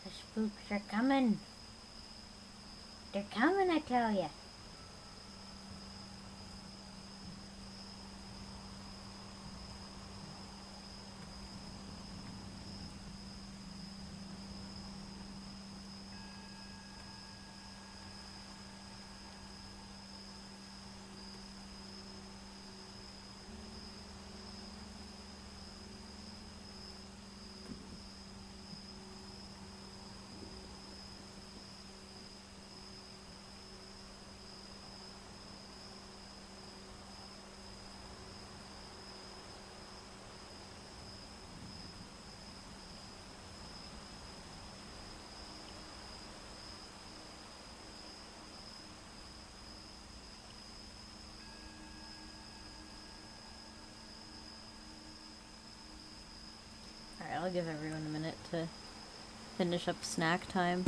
The spooks are coming. They're coming, I tell ya. Alright, I'll give everyone a minute to finish up snack time.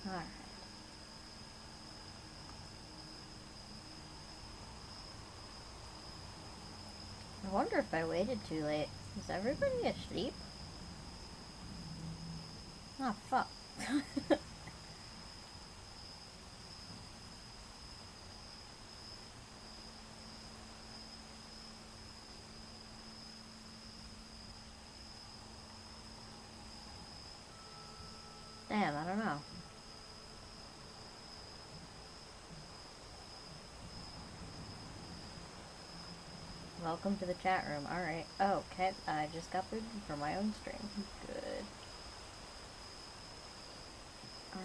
Alright. I wonder if I waited too late. Is everybody asleep? Oh, fuck. Damn, I don't know. Welcome to the chat room. Alright. Oh, okay. I just got booted for my own stream. Good.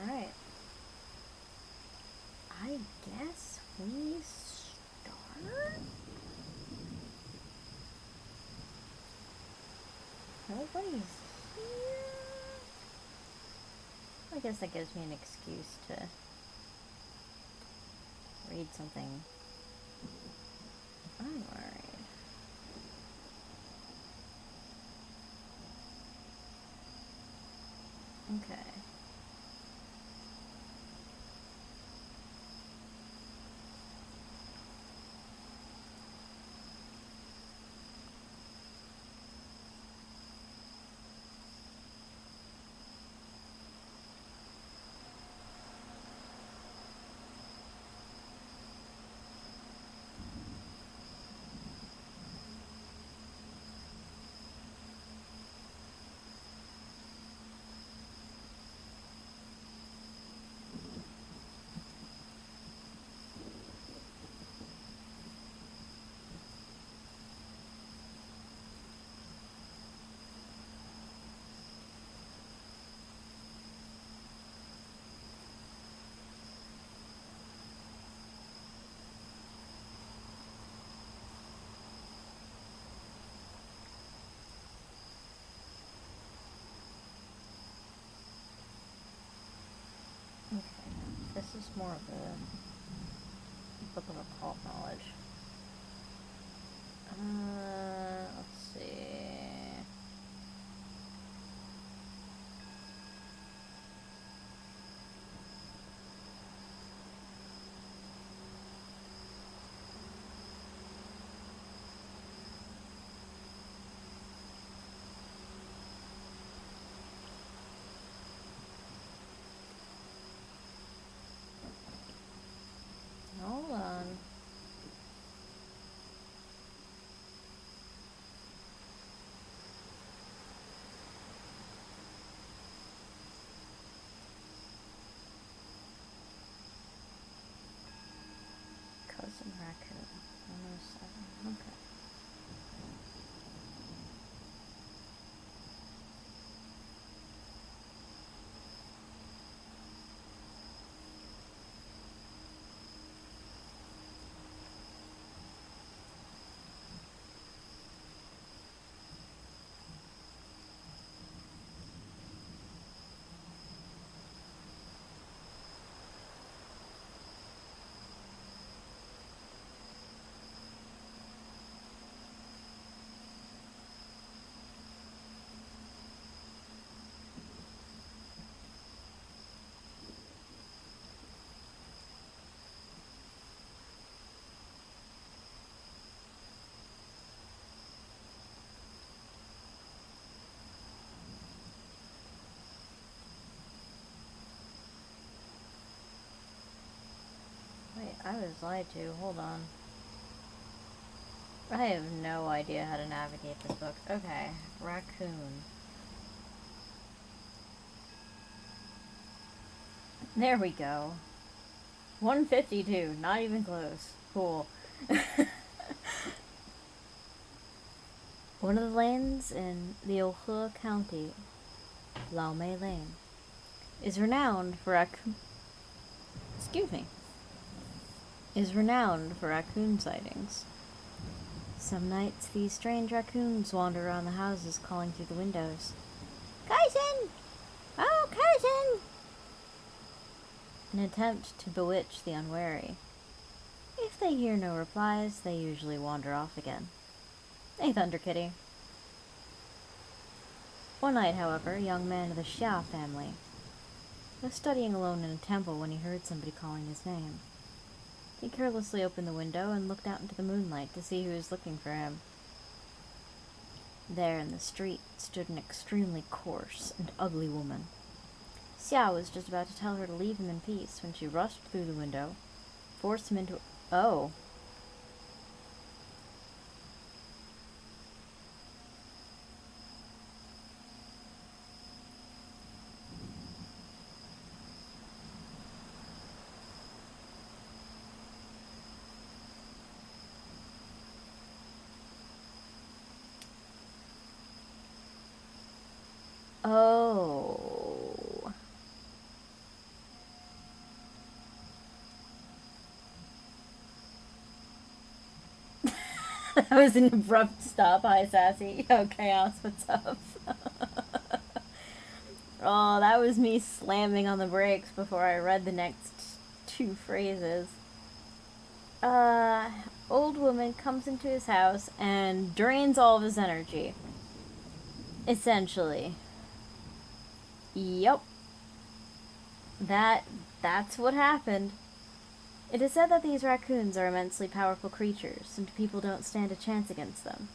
Alright. I guess we start? Nobody's here? I guess that gives me an excuse to read something I'm worried. Okay. Okay, this is more of a book of occult knowledge. Let's see. Hold on. and raccoon. 107. Okay. Wait, I was lied to. Hold on. I have no idea how to navigate this book. Okay, raccoon. There we go. 152, not even close. Cool. One of the lanes in the Ohio County, Laumei Lane, is renowned for raccoon sightings. Some nights, these strange raccoons wander around the houses, calling through the windows. Cousin! Oh, cousin! An attempt to bewitch the unwary. If they hear no replies, they usually wander off again. A Thunder Kitty. One night, however, a young man of the Xia family was studying alone in a temple when he heard somebody calling his name. He carelessly opened the window and looked out into the moonlight to see who was looking for him. There in the street stood an extremely coarse and ugly woman. Xia was just about to tell her to leave him in peace when she rushed through the window, forced him into... Oh. Oh. That was an abrupt stop. Hi, Sassy. Yo, Chaos, what's up? Oh, that was me slamming on the brakes before I read the next two phrases. Old woman comes into his house and drains all of his energy. Essentially. Yep. That's what happened. It is said that these raccoons are immensely powerful creatures, and people don't stand a chance against them.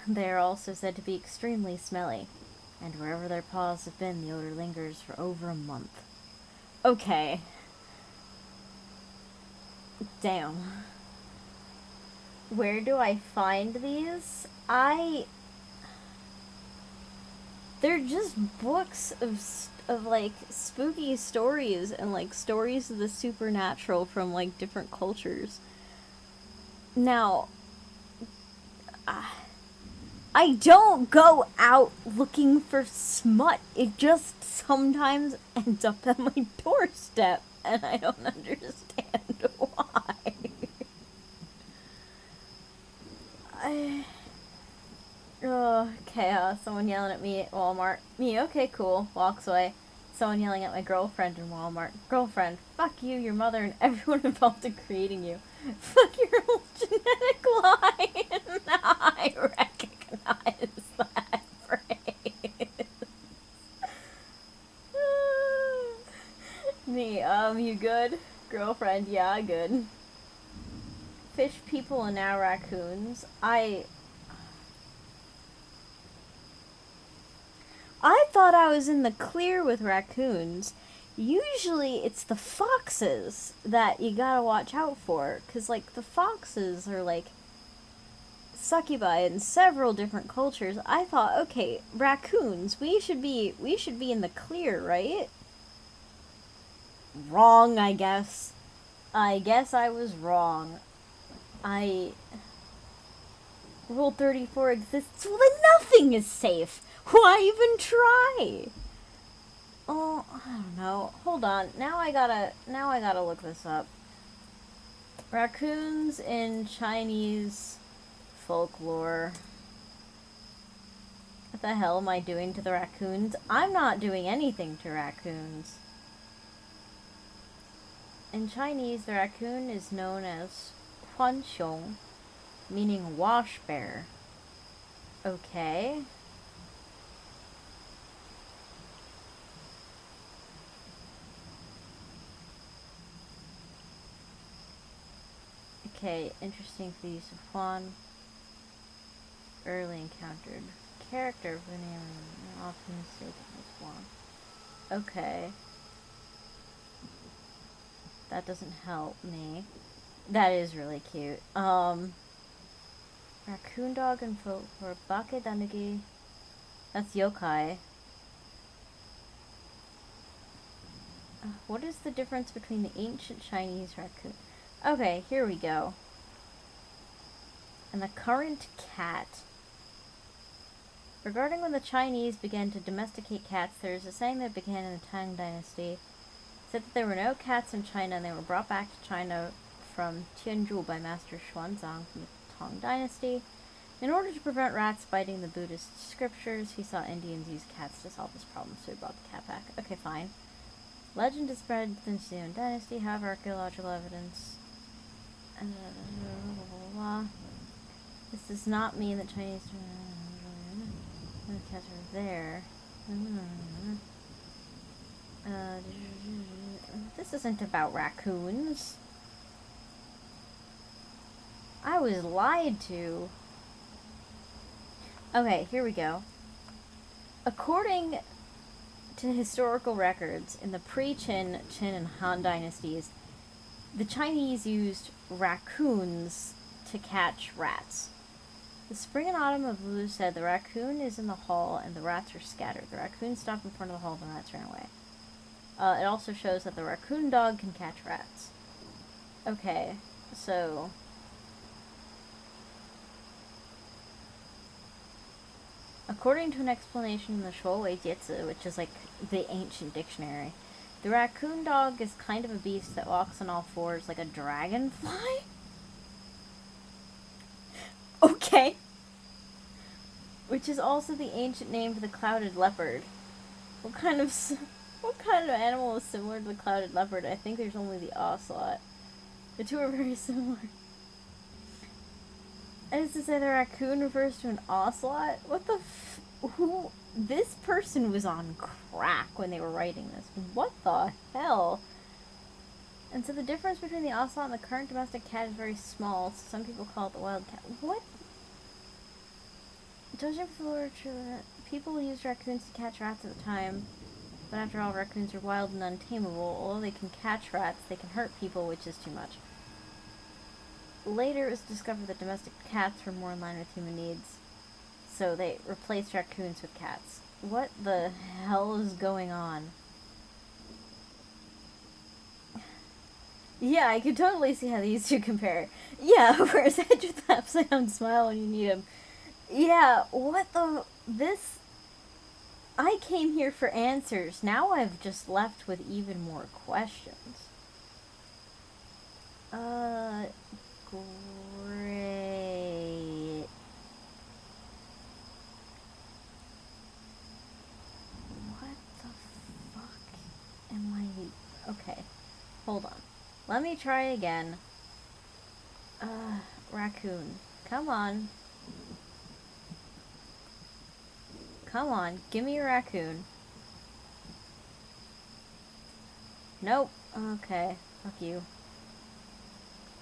They are also said to be extremely smelly, and wherever their paws have been, the odor lingers for over a month. Okay. Damn. Where do I find these? They're just books of like spooky stories and like stories of the supernatural from like different cultures. Now, I don't go out looking for smut. It just sometimes ends up at my doorstep, and I don't understand why. Oh, chaos. Someone yelling at me at Walmart. Me, okay, cool. Walks away. Someone yelling at my girlfriend in Walmart. Girlfriend, fuck you, your mother, and everyone involved in creating you. Fuck your whole genetic line. I recognize that phrase. Me, you good? Girlfriend, yeah, good. Fish people and now raccoons. I thought I was in the clear with raccoons. Usually it's the foxes that you gotta watch out for, because, like, the foxes are, like, succubi in several different cultures. I thought, okay, raccoons, we should be in the clear, right? Wrong, I guess. I guess I was wrong. Rule 34 exists, well then nothing is safe! Why even try? Oh, I don't know. Hold on. Now I gotta look this up. Raccoons in Chinese folklore. What the hell am I doing to the raccoons? I'm not doing anything to raccoons. In Chinese, the raccoon is known as huanxiong, meaning wash bear. Okay. Okay, interesting for the use of Huan. Early encountered. Character of the name often mistaken as Huan. Okay. That doesn't help me. That is really cute. Raccoon dog and folklore. Bake Danuki. That's yokai. What is the difference between the ancient Chinese raccoon? Okay, here we go. And the current cat. Regarding when the Chinese began to domesticate cats, there is a saying that began in the Tang Dynasty. It said that there were no cats in China and they were brought back to China from Tianzhu by Master Xuanzang from the Tang Dynasty. In order to prevent rats biting the Buddhist scriptures, he saw Indians use cats to solve this problem, so he brought the cat back. Okay, fine. Legend is spread within the Xian Dynasty, however, archaeological evidence. This does not mean that Chinese cats are there. This isn't about raccoons. I was lied to. Okay, here we go. According to historical records, in the pre-Qin, Qin, and Han dynasties, the Chinese used raccoons to catch rats. The spring and autumn of Wu said the raccoon is in the hall and the rats are scattered. The raccoon stopped in front of the hall and the rats ran away. It also shows that the raccoon dog can catch rats. Okay, so... according to an explanation in the Shuowei Jiezi, which is like the ancient dictionary, the raccoon dog is kind of a beast that walks on all fours like a dragonfly? Okay. Which is also the ancient name for the clouded leopard. What kind of animal is similar to the clouded leopard? I think there's only the ocelot. The two are very similar. As to say the raccoon refers to an ocelot? What the who? This person was on crack when they were writing this. What the hell? And so the difference between the ocelot and the current domestic cat is very small, so some people call it the wild cat. What? Judging from the literature, people used raccoons to catch rats at the time, but after all, raccoons are wild and untamable. Although they can catch rats, they can hurt people, which is too much. Later, it was discovered that domestic cats were more in line with human needs, so they replaced raccoons with cats. What the hell is going on? Yeah, I could totally see how these two compare. Yeah, where's Edge with the upside down smile when you need him? Yeah, what the... this... I came here for answers. Now I've just left with even more questions. Great. What the fuck am I... okay, hold on. Let me try again. Raccoon. Come on. Come on, give me a raccoon. Nope. Okay, fuck you.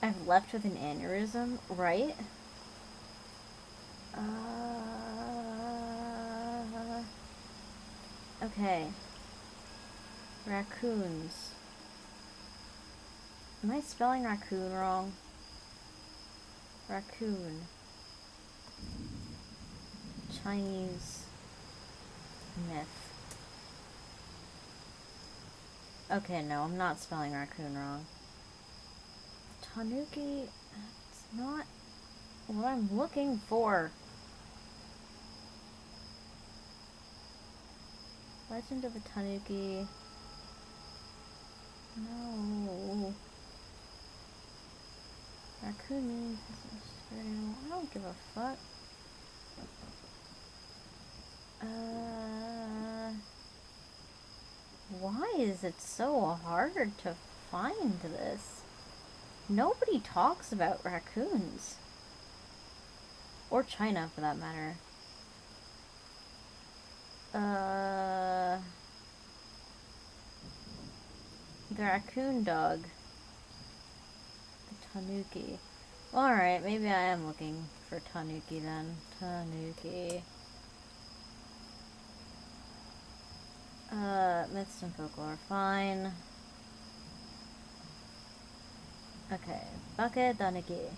I've left with an aneurysm, right? Okay. Raccoons. Am I spelling raccoon wrong? Raccoon. Chinese myth. Okay, no, I'm not spelling raccoon wrong. Tanuki, it's not what I'm looking for. Legend of the Tanuki. No. Raccoon means I don't give a fuck. Why is it so hard to find this? Nobody talks about raccoons. Or China, for that matter. The raccoon dog. The Tanuki. Alright, maybe I am looking for Tanuki then. Tanuki. Myths and folklore, fine. Okay, Bake Tanuki.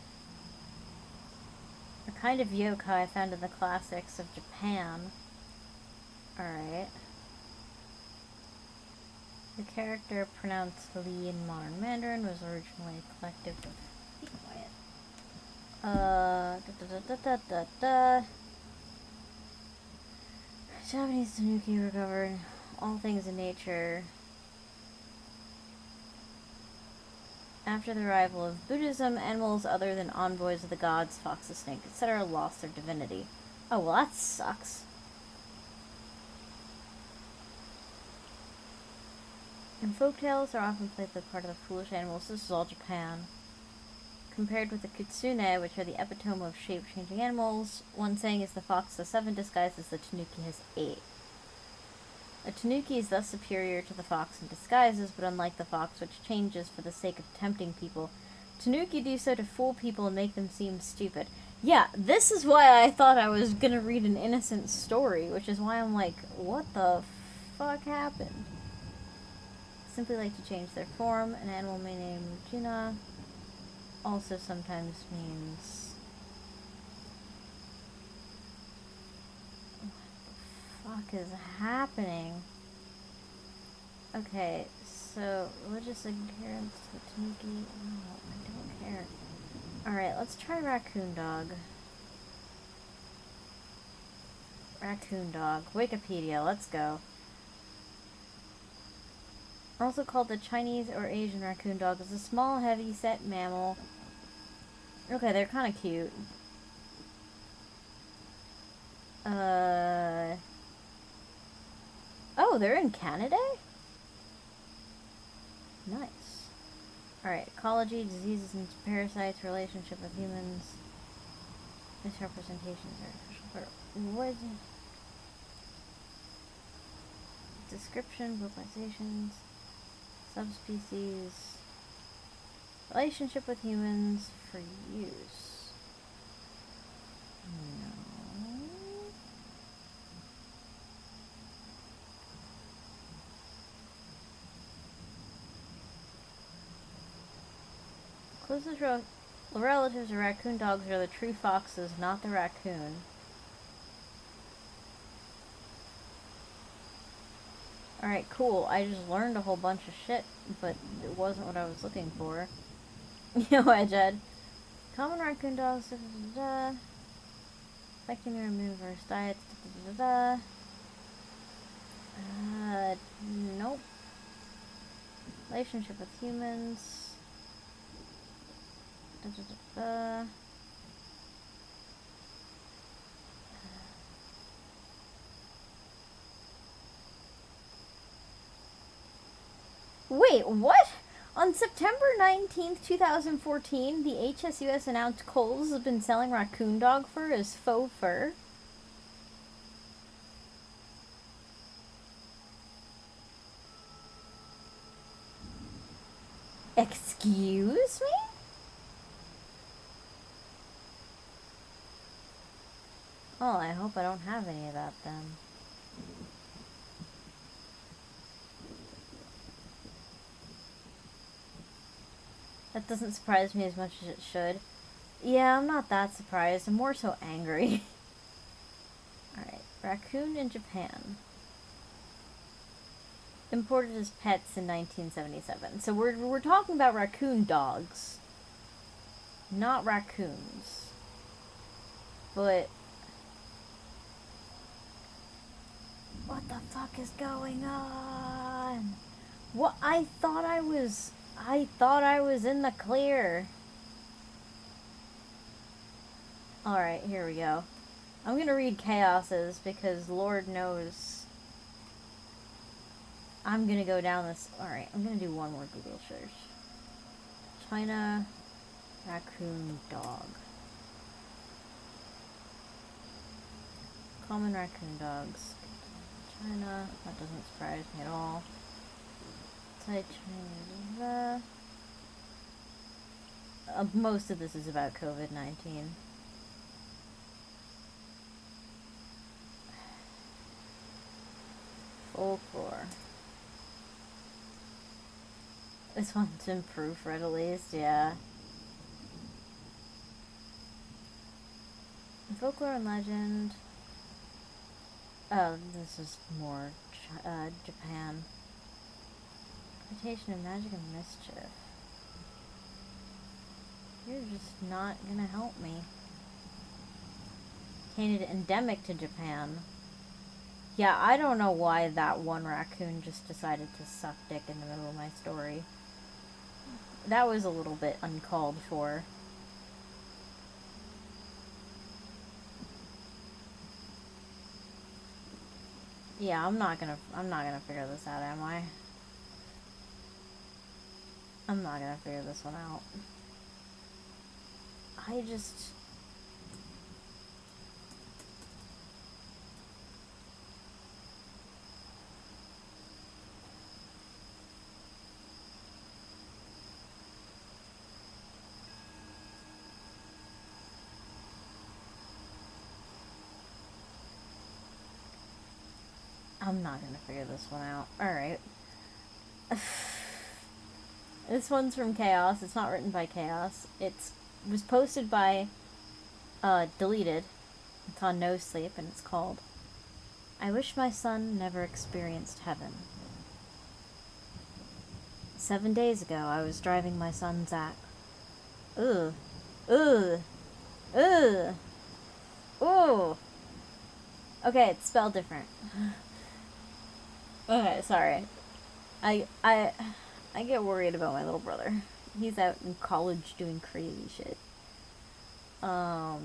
A kind of yokai found in the classics of Japan. Alright. The character pronounced Li in modern Mandarin was originally a collective of... Be quiet. Japanese Tanuki recovered all things in nature. After the arrival of Buddhism, animals other than envoys of the gods, foxes, snakes, etc. lost their divinity. Oh, well that sucks. And folktales are often played the part of the foolish animals. This is all Japan. Compared with the kitsune, which are the epitome of shape-changing animals, one saying is the fox has 7 disguises, the tanuki has 8. A tanuki is thus superior to the fox in disguises, but unlike the fox, which changes for the sake of tempting people, tanuki do so to fool people and make them seem stupid. Yeah, this is why I thought I was gonna read an innocent story, which is why I'm like, what the fuck happened? Simply like to change their form. An animal may name Regina also sometimes means... What the fuck is happening? Okay, so religious adherence to the tanuki. No, I don't care. Alright, let's try raccoon dog. Raccoon dog. Wikipedia, let's go. Also called the Chinese or Asian raccoon dog, is a small, heavy-set mammal. Okay, they're kind of cute. Oh, they're in Canada? Nice. Alright, ecology, diseases and parasites, relationship with humans, misrepresentations, artificial... What? Description, vocalizations, subspecies, relationship with humans for use. No. Closest relatives of raccoon dogs are the true foxes, not the raccoon. Alright, cool. I just learned a whole bunch of shit, but it wasn't what I was looking for. Yo, Edged. Common raccoon dogs, affecting their omnivorous diets, nope. Relationship with humans. Wait, what? On September 19th, 2014, the HSUS announced Kohl's has been selling raccoon dog fur as faux fur. Excuse me? Oh, I hope I don't have any of that then. That doesn't surprise me as much as it should. Yeah, I'm not that surprised. I'm more so angry. Alright, raccoon in Japan. Imported as pets in 1977. So we're talking about raccoon dogs. not raccoons, but what the fuck is going on? What? I thought I was in the clear. Alright, here we go. I'm gonna read chaoses because Lord knows I'm gonna go down this. Alright, I'm gonna do one more Google search. China raccoon dog. Common raccoon dogs. China. That doesn't surprise me at all. Most of this is about COVID-19. Folklore. This one's in proofread at least, yeah. Folklore and legend. Oh, this is more Japan. Reputation of magic and mischief. You're just not gonna help me. Painted endemic to Japan. Yeah, I don't know why that one raccoon just decided to suck dick in the middle of my story. That was a little bit uncalled for. Yeah, I'm not gonna figure this out, am I? I'm not gonna figure this one out. I'm not gonna figure this one out. Alright. This one's from Chaos. It's not written by Chaos. It was posted by, deleted. It's on No Sleep, and it's called, I Wish My Son Never Experienced Heaven. 7 days ago, I was driving my son, Zach. Ugh. Ugh. Ugh. Ooh. Okay, it's spelled different. Okay, sorry. I get worried about my little brother. He's out in college doing crazy shit. I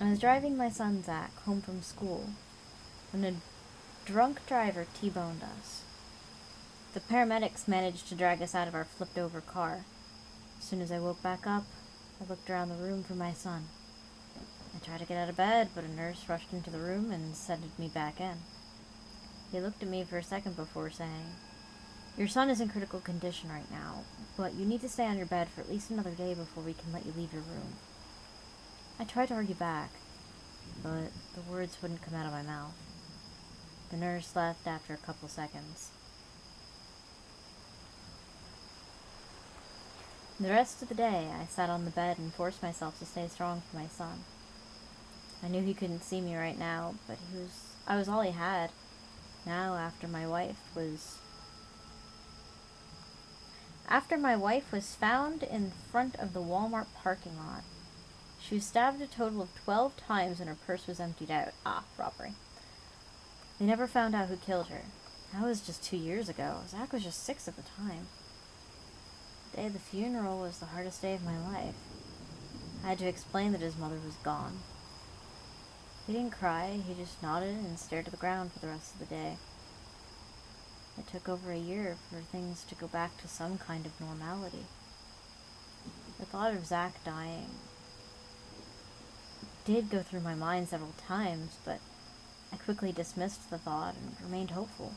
was driving my son Zach home from school when a drunk driver T-boned us. The paramedics managed to drag us out of our flipped-over car. As soon as I woke back up, I looked around the room for my son. I tried to get out of bed, but a nurse rushed into the room and sended me back in. He looked at me for a second before saying, Your son is in critical condition right now, but you need to stay on your bed for at least another day before we can let you leave your room. I tried to argue back, but the words wouldn't come out of my mouth. The nurse left after a couple seconds. The rest of the day, I sat on the bed and forced myself to stay strong for my son. I knew he couldn't see me right now, but I was all he had. Now, after my wife was found in front of the Walmart parking lot. She was stabbed a total of 12 times and her purse was emptied out. Robbery. They never found out who killed her. That was just 2 years ago. Zach was just 6 at the time. The day of the funeral was the hardest day of my life. I had to explain that his mother was gone. He didn't cry, he just nodded and stared at the ground for the rest of the day. It took over a year for things to go back to some kind of normality. The thought of Zach dying did go through my mind several times, but I quickly dismissed the thought and remained hopeful.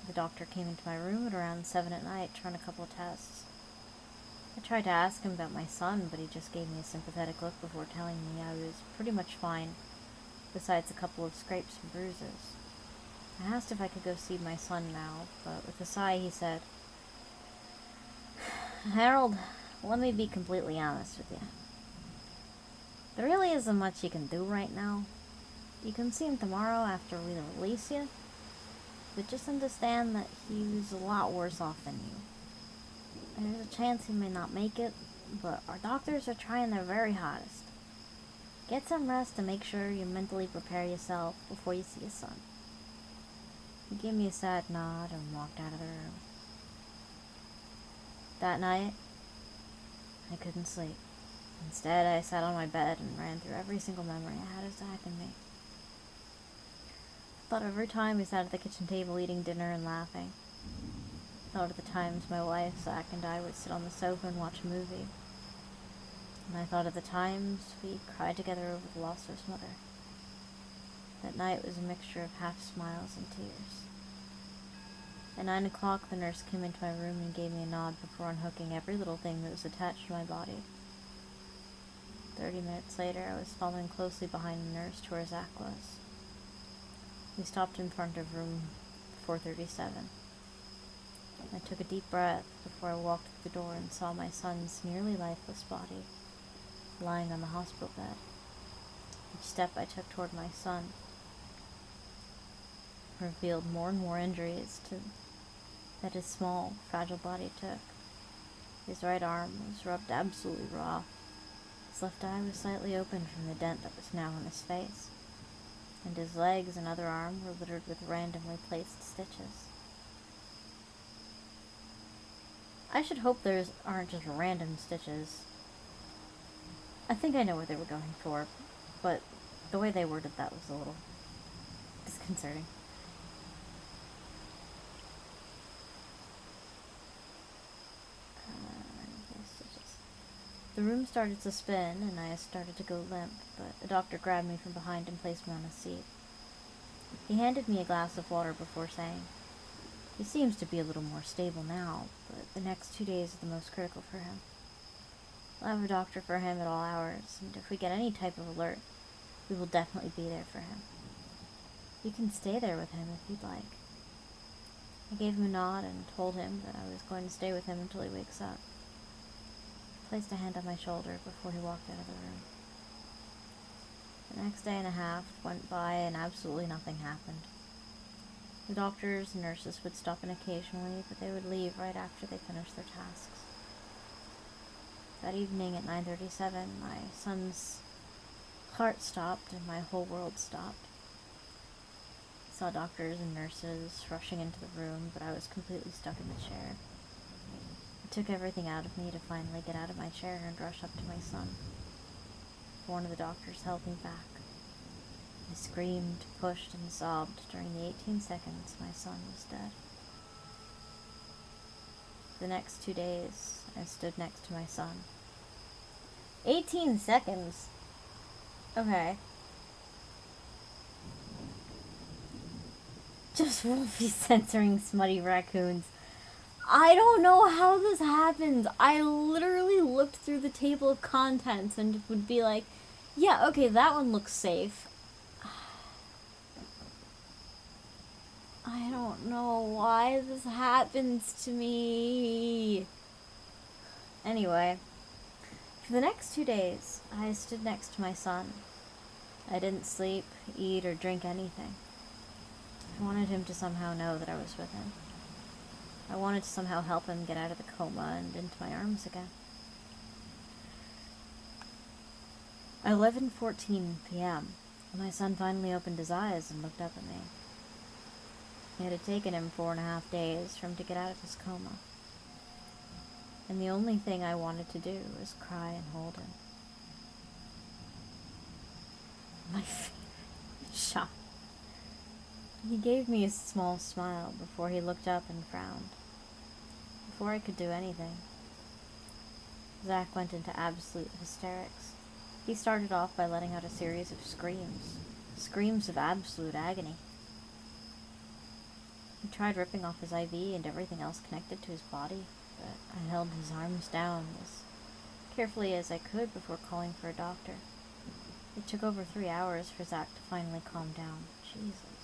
The doctor came into my room at around 7 at night to run a couple of tests. I tried to ask him about my son, but he just gave me a sympathetic look before telling me I was pretty much fine, besides a couple of scrapes and bruises. I asked if I could go see my son now, but with a sigh he said, Harold, let me be completely honest with you. There really isn't much you can do right now. You can see him tomorrow after we release you, but just understand that he was a lot worse off than you. There's a chance he may not make it, but our doctors are trying their very hardest. Get some rest and make sure you mentally prepare yourself before you see your son. He gave me a sad nod and walked out of the room. That night, I couldn't sleep. Instead, I sat on my bed and ran through every single memory I had of Zach and me. I thought every time we sat at the kitchen table eating dinner and laughing. I thought of the times my wife, Zach, and I would sit on the sofa and watch a movie. And I thought of the times we cried together over the loss of his mother. That night was a mixture of half smiles and tears. At 9 o'clock, the nurse came into my room and gave me a nod before unhooking every little thing that was attached to my body. 30 minutes later, I was following closely behind the nurse to where Zach was. We stopped in front of room 437. I took a deep breath before I walked through the door and saw my son's nearly lifeless body lying on the hospital bed. Each step I took toward my son revealed more and more injuries that his small, fragile body took. His right arm was rubbed absolutely raw. His left eye was slightly open from the dent that was now on his face, and his legs and other arm were littered with randomly placed stitches. I should hope theirs aren't just random stitches. I think I know what they were going for, but the way they worded that was a little disconcerting. The room started to spin, and I started to go limp, but a doctor grabbed me from behind and placed me on a seat. He handed me a glass of water before saying, "He seems to be a little more stable now, but the next 2 days are the most critical for him. We'll have a doctor for him at all hours, and if we get any type of alert, we will definitely be there for him. You can stay there with him if you'd like." I gave him a nod and told him that I was going to stay with him until he wakes up. He placed a hand on my shoulder before he walked out of the room. The next day and a half went by and absolutely nothing happened. The doctors and nurses would stop in occasionally, but they would leave right after they finished their tasks. That evening at 9:37, my son's heart stopped and my whole world stopped. I saw doctors and nurses rushing into the room, but I was completely stuck in the chair. It took everything out of me to finally get out of my chair and rush up to my son. One of the doctors held me back. I screamed, pushed, and sobbed during the 18 seconds my son was dead. For the next 2 days, I stood next to my son. 18 seconds? Okay. Just won't be censoring smutty raccoons. I don't know how this happens. I literally looked through the table of contents and would be like, yeah, okay, that one looks safe. I don't know why this happens to me. Anyway, for the next 2 days, I stood next to my son. I didn't sleep, eat, or drink anything. I wanted him to somehow know that I was with him. I wanted to somehow help him get out of the coma and into my arms again. 11:14 p.m., my son finally opened his eyes and looked up at me. It had taken him 4.5 days for him to get out of his coma. And the only thing I wanted to do was cry and hold him. My favorite shot. He gave me a small smile before he looked up and frowned. Before I could do anything, Zach went into absolute hysterics. He started off by letting out a series of screams of absolute agony. He tried ripping off his IV and everything else connected to his body, but I held his arms down as carefully as I could before calling for a doctor. It took over 3 hours for Zach to finally calm down. Jesus.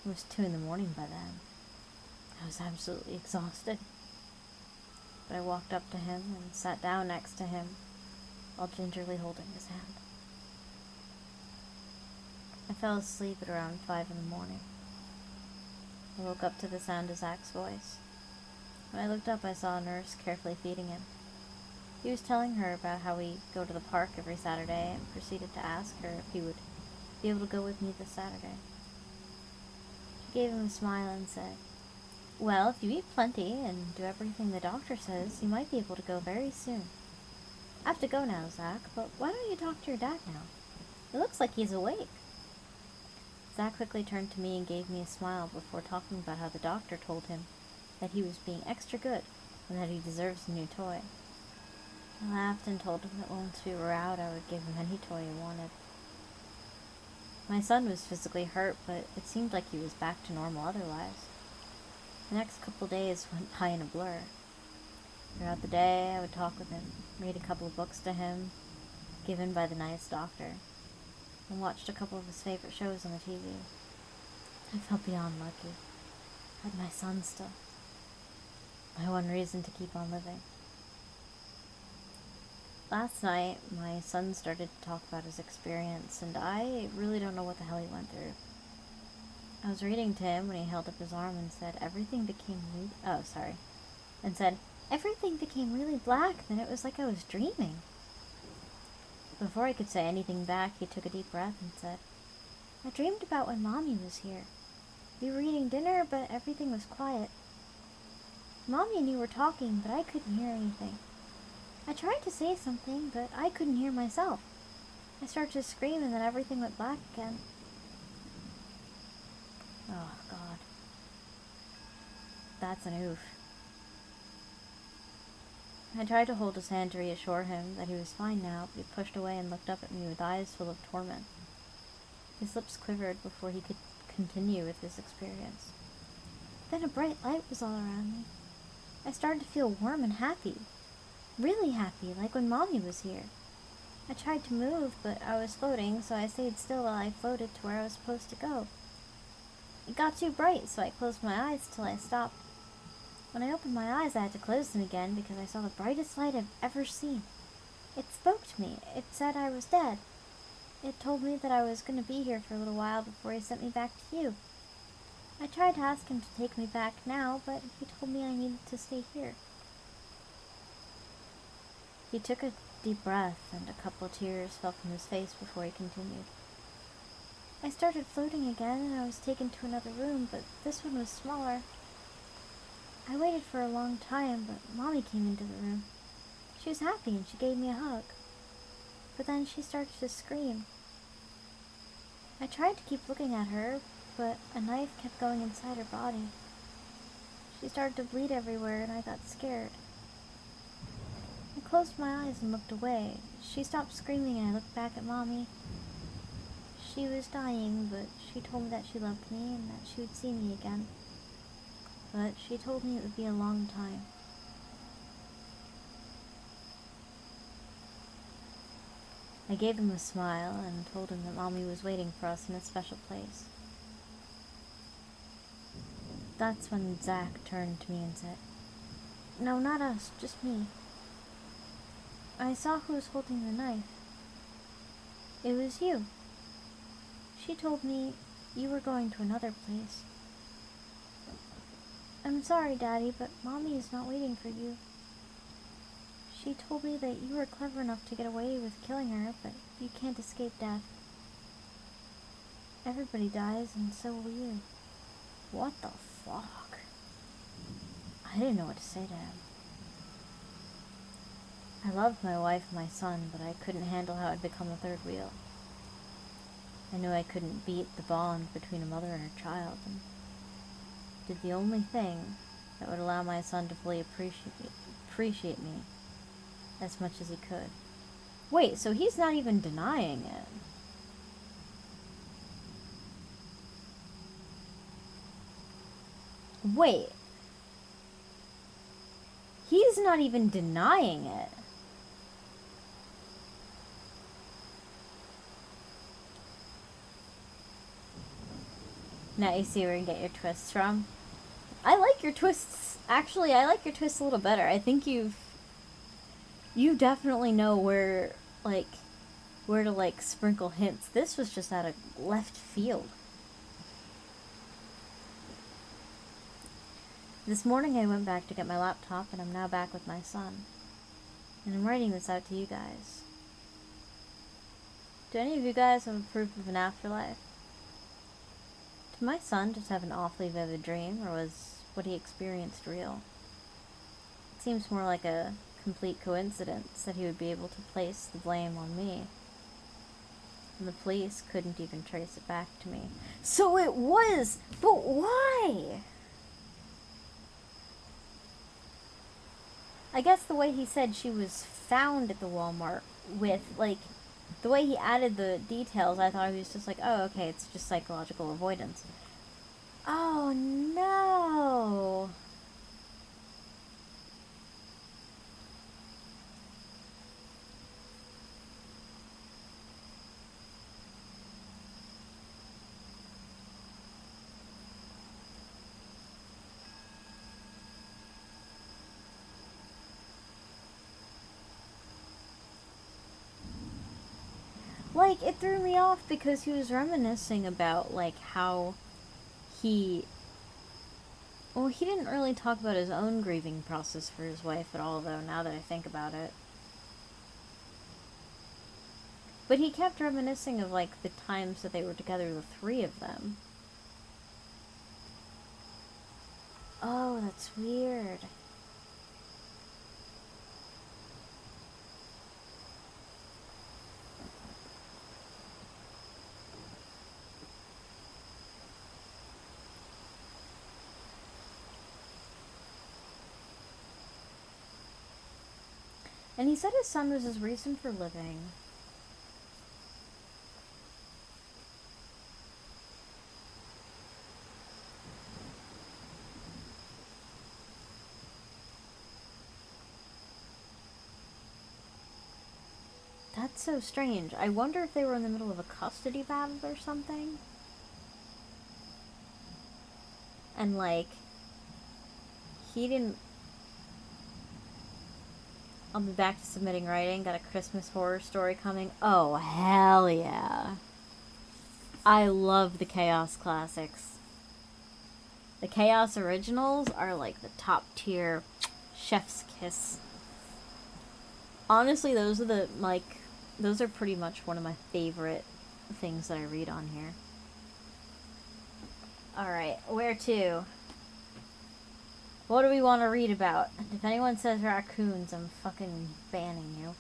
It was 2 in the morning by then. I was absolutely exhausted. But I walked up to him and sat down next to him while gingerly holding his hand. I fell asleep at around 5 in the morning. I woke up to the sound of Zach's voice. When I looked up, I saw a nurse carefully feeding him. He was telling her about how we go to the park every Saturday and proceeded to ask her if he would be able to go with me this Saturday. She gave him a smile and said, "Well, if you eat plenty and do everything the doctor says, you might be able to go very soon. I have to go now, Zach, but why don't you talk to your dad now? It looks like he's awake." Zach quickly turned to me and gave me a smile before talking about how the doctor told him that he was being extra good and that he deserves a new toy. I laughed and told him that once we were out, I would give him any toy he wanted. My son was physically hurt, but it seemed like he was back to normal otherwise. The next couple days went by in a blur. Throughout the day, I would talk with him, read a couple of books to him, given by the nice doctor, and watched a couple of his favorite shows on the TV. I felt beyond lucky. I had my son still. My one reason to keep on living. Last night, my son started to talk about his experience, and I really don't know what the hell he went through. I was reading to him when he held up his arm and said everything became really black, then it was like I was dreaming. Before I could say anything back, he took a deep breath and said, "I dreamed about when Mommy was here. We were eating dinner, but everything was quiet. Mommy and you were talking, but I couldn't hear anything. I tried to say something, but I couldn't hear myself. I started to scream and then everything went black again." Oh, God. That's an oof. I tried to hold his hand to reassure him that he was fine now, but he pushed away and looked up at me with eyes full of torment. His lips quivered before he could continue with his experience. Then a bright light was all around me. I started to feel warm and happy. Really happy, like when Mommy was here. I tried to move, but I was floating, so I stayed still while I floated to where I was supposed to go. It got too bright, so I closed my eyes till I stopped. When I opened my eyes, I had to close them again because I saw the brightest light I've ever seen. It spoke to me. It said I was dead. It told me that I was going to be here for a little while before he sent me back to you. I tried to ask him to take me back now, but he told me I needed to stay here. He took a deep breath, and a couple of tears fell from his face before he continued. I started floating again, and I was taken to another room, but this one was smaller. I waited for a long time, but Mommy came into the room. She was happy, and she gave me a hug. But then she started to scream. I tried to keep looking at her, but a knife kept going inside her body. She started to bleed everywhere, and I got scared. I closed my eyes and looked away. She stopped screaming, and I looked back at Mommy. She was dying, but she told me that she loved me and that she would see me again. But she told me it would be a long time. I gave him a smile and told him that Mommy was waiting for us in a special place. That's when Zach turned to me and said, "No, not us, just me." I saw who was holding the knife. It was you. She told me you were going to another place. "I'm sorry, Daddy, but Mommy is not waiting for you. She told me that you were clever enough to get away with killing her, but you can't escape death. Everybody dies, and so will you." What the fuck? I didn't know what to say to him. I loved my wife and my son, but I couldn't handle how I'd become a third wheel. I knew I couldn't beat the bond between a mother and her child, and did the only thing that would allow my son to fully appreciate me as much as he could. Wait, so he's not even denying it. Wait. He's not even denying it. Now you see where you get your twists from. I like your twists. Actually, I like your twists a little better. I think you definitely know where to sprinkle hints. This was just out of left field. This morning I went back to get my laptop, and I'm now back with my son. And I'm writing this out to you guys. Do any of you guys have a proof of an afterlife? Did my son just have an awfully vivid dream, or was what he experienced real? It seems more like a complete coincidence that he would be able to place the blame on me. And the police couldn't even trace it back to me. So it was! But why? I guess the way he said she was found at the Walmart with, like, the way he added the details, I thought he was just like, oh, okay, it's just psychological avoidance. Oh, no! Like, it threw me off because he was reminiscing about, like, how he... Well, he didn't really talk about his own grieving process for his wife at all, though, now that I think about it. But he kept reminiscing of, like, the times that they were together, the three of them. Oh, that's weird. And he said his son was his reason for living. That's so strange. I wonder if they were in the middle of a custody battle or something. And, like, he didn't... I'll be back to submitting writing. Got a Christmas horror story coming. Oh, hell yeah. I love the Chaos classics. The Chaos originals are like the top tier chef's kiss. Honestly, those are pretty much one of my favorite things that I read on here. Alright, where to? What do we want to read about? If anyone says raccoons, I'm fucking banning you.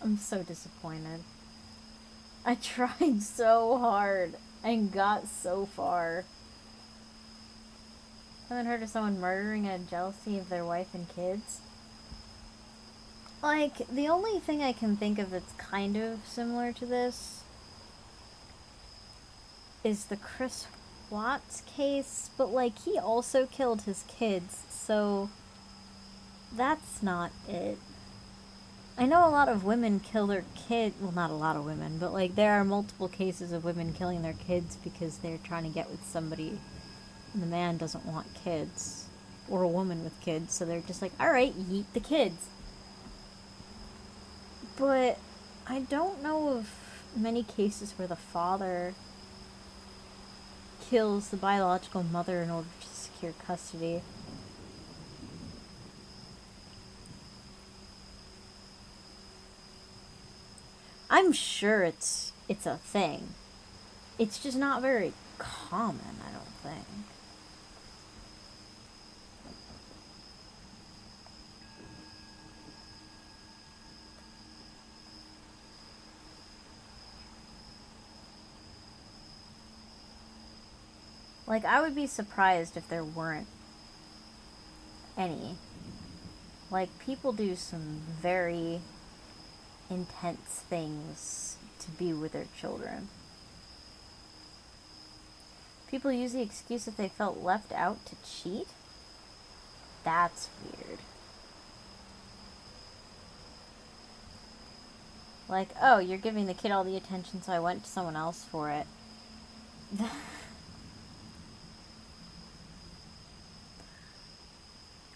I'm so disappointed. I tried so hard and got so far. Haven't heard of someone murdering out of jealousy of their wife and kids? Like, the only thing I can think of that's kind of similar to this is the Chris Watts case, but, like, he also killed his kids, so that's not it. I know a lot of women kill their kids, well, not a lot of women, but, like, there are multiple cases of women killing their kids because they're trying to get with somebody and the man doesn't want kids, or a woman with kids, so they're just like, alright, yeet the kids. But I don't know of many cases where the father kills the biological mother in order to secure custody. I'm sure it's a thing. It's just not very common, I don't think. Like, I would be surprised if there weren't any. Like, people do some very intense things to be with their children. People use the excuse that they felt left out to cheat? That's weird. Like, oh, you're giving the kid all the attention, so I went to someone else for it.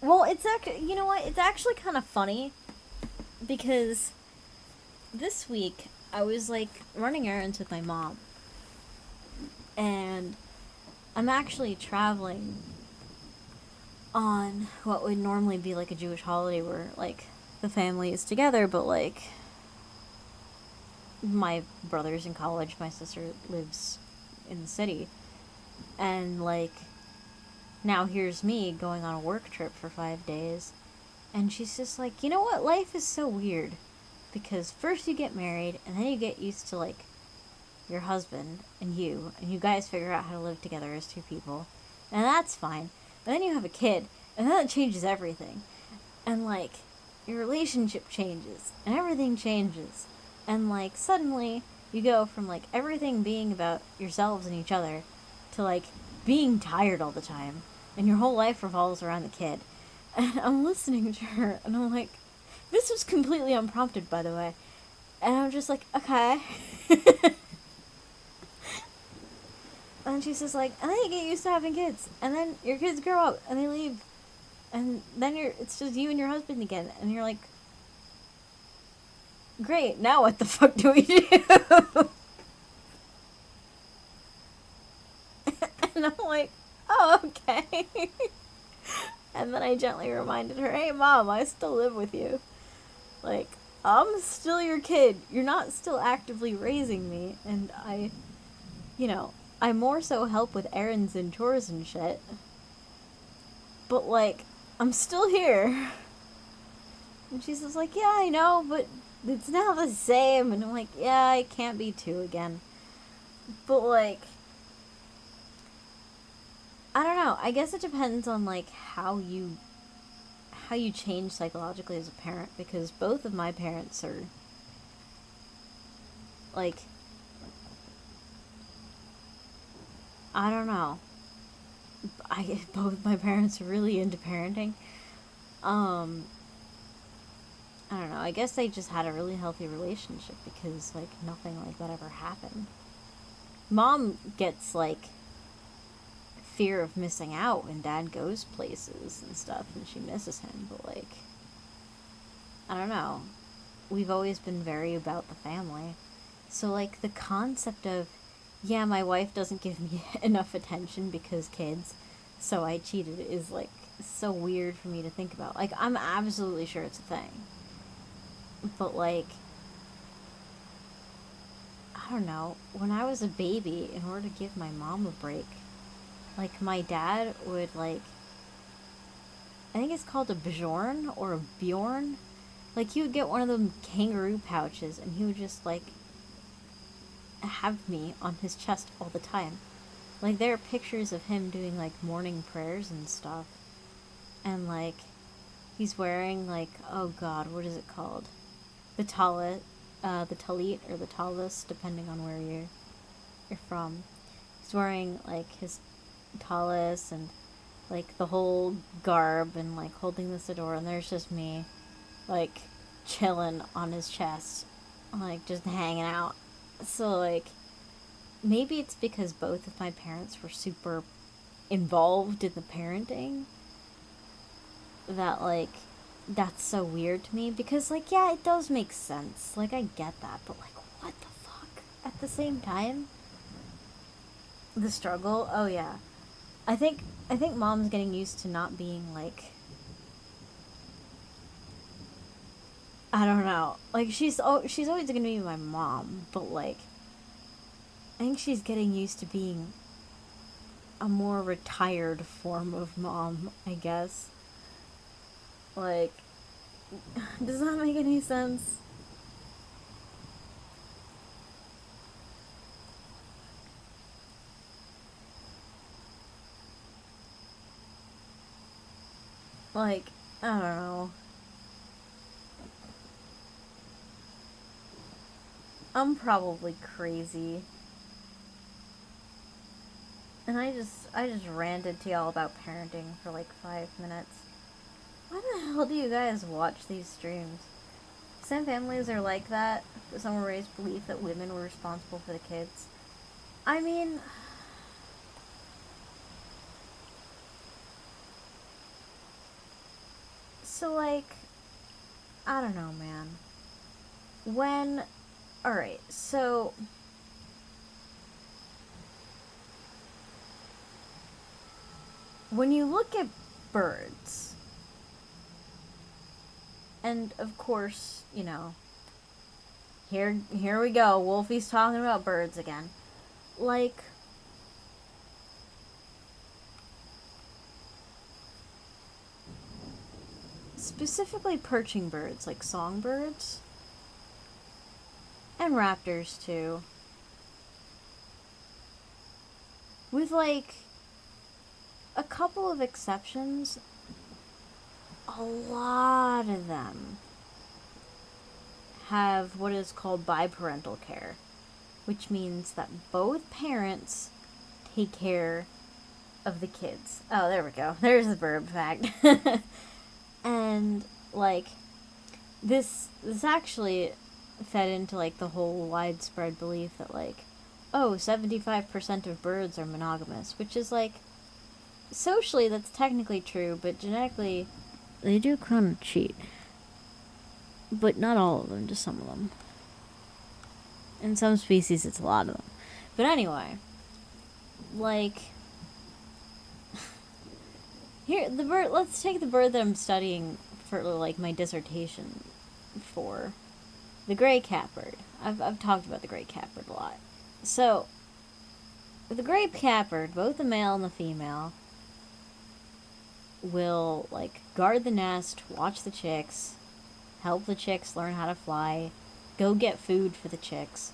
Well, it's actually, you know what? It's actually kind of funny because this week I was like running errands with my mom, and I'm actually traveling on what would normally be like a Jewish holiday where like the family is together, but like my brother's in college, my sister lives in the city, and like now here's me going on a work trip for 5 days, and she's just like, you know what, life is so weird because first you get married and then you get used to like your husband and you guys figure out how to live together as two people, and that's fine. But then you have a kid, and then it changes everything, and like your relationship changes, and everything changes, and like suddenly you go from like everything being about yourselves and each other to like being tired all the time, and your whole life revolves around the kid. And I'm listening to her, and I'm like, this was completely unprompted, by the way, and I'm just like, okay. And she's just like, and then you get used to having kids, and then your kids grow up, and they leave, and then it's just you and your husband again, and you're like, great, now what the fuck do we do? And I'm like, oh, okay. And then I gently reminded her, hey, Mom, I still live with you. Like, I'm still your kid. You're not still actively raising me, and I more so help with errands and chores and shit. But, like, I'm still here. And she's just like, yeah, I know, but it's now the same. And I'm like, yeah, I can't be two again. But, like, I don't know. I guess it depends on, like, how you change psychologically as a parent, because both of my parents are, like, I don't know. Both my parents are really into parenting. I don't know. I guess they just had a really healthy relationship because, like, nothing like that ever happened. Mom gets, like, fear of missing out when Dad goes places and stuff, and she misses him, but, like, I don't know. We've always been very about the family. So, like, the concept of, yeah, my wife doesn't give me enough attention because kids, so I cheated, is, like, so weird for me to think about. Like, I'm absolutely sure it's a thing. But, like, I don't know. When I was a baby, in order to give my mom a break, like, my dad would, like, I think it's called a Bjorn or a Bjorn. Like, he would get one of them kangaroo pouches, and he would just, like, have me on his chest all the time. Like, there are pictures of him doing, like, morning prayers and stuff. And, like, he's wearing, like, oh god, what is it called? The talit, the talit, or the talis, depending on where you're from. He's wearing, like, his talis and, like, the whole garb and, like, holding the siddur, and there's just me, like, chilling on his chest, like, just hanging out. So, like, maybe it's because both of my parents were super involved in the parenting that, like, that's so weird to me, because, like, yeah, it does make sense. Like, I get that, but, like, what the fuck? At the same time, the struggle, oh, yeah. I think Mom's getting used to not being, like, I don't know. Like, she's always gonna be my mom, but, like, I think she's getting used to being a more retired form of mom, I guess. Like, does that make any sense? Like, I don't know. I'm probably crazy. And I just ranted to y'all about parenting for like 5 minutes. Why the hell do you guys watch these streams? Some families are like that. Some were raised belief that women were responsible for the kids. I mean, so, like, I don't know, man. Alright, so, when you look at birds. And of course, here we go. Wolfie's talking about birds again. Like, specifically perching birds, like songbirds. And raptors, too. With, like, a couple of exceptions, a lot of them have what is called biparental care, which means that both parents take care of the kids. Oh, there we go. There's the bird fact. And, like, this actually fed into, like, the whole widespread belief that, like, 75% of birds are monogamous, which is, like, socially that's technically true, but genetically they do kind of cheat. But not all of them, just some of them. In some species, it's a lot of them. But anyway, like, here, the bird, let's take the bird that I'm studying for, like, my dissertation for. The gray catbird. I've talked about the gray catbird a lot. So, the gray catbird, both the male and the female, will, like, guard the nest, watch the chicks, help the chicks learn how to fly, go get food for the chicks.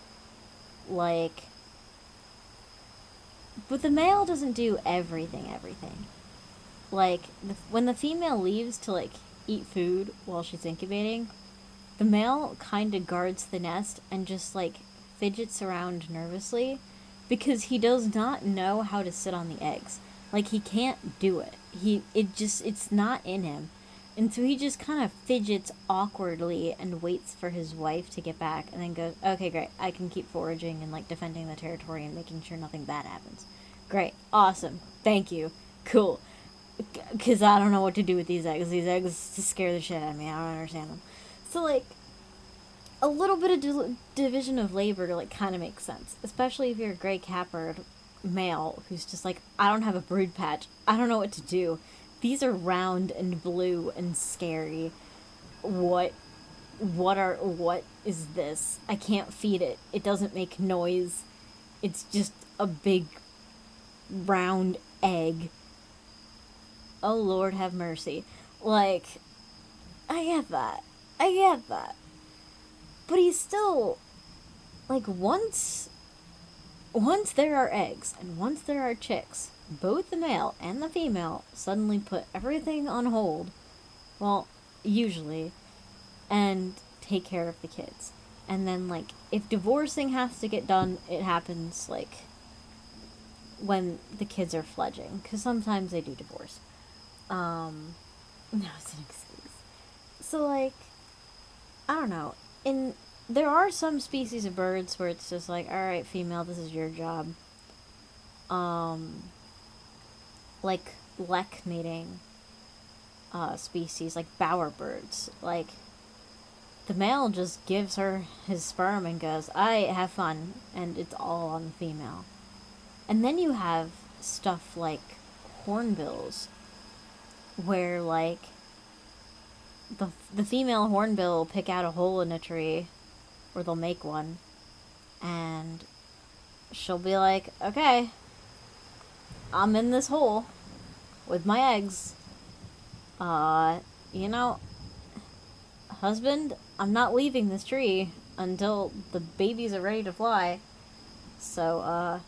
Like, but the male doesn't do everything. Like, when the female leaves to, like, eat food while she's incubating, the male kind of guards the nest and just, like, fidgets around nervously because he does not know how to sit on the eggs. Like, he can't do it. It's not in him. And so he just kind of fidgets awkwardly and waits for his wife to get back and then goes, okay, great, I can keep foraging and, like, defending the territory and making sure nothing bad happens. Great. Awesome. Thank you. Cool. Because I don't know what to do with these eggs. These eggs just scare the shit out of me. I don't understand them. So, like, a little bit of division of labor, like, kind of makes sense. Especially if you're a gray catbird male who's just like, I don't have a brood patch. I don't know what to do. These are round and blue and scary. What is this? I can't feed it. It doesn't make noise. It's just a big round egg. Oh, Lord have mercy. Like, I get that. But he's still, like, once there are eggs and once there are chicks, both the male and the female suddenly put everything on hold, well, usually, and take care of the kids. And then, like, if divorcing has to get done, it happens, like, when the kids are fledging, because sometimes they do divorce. No, it's an excuse. So, like, I don't know. There are some species of birds where it's just like, alright, female, this is your job. Like, lek mating species, like bowerbirds. Like, the male just gives her his sperm and goes, alright, have fun, and it's all on the female. And then you have stuff like hornbills, where, like, the female hornbill will pick out a hole in a tree, or they'll make one, and she'll be like, okay, I'm in this hole with my eggs. Husband, I'm not leaving this tree until the babies are ready to fly. So,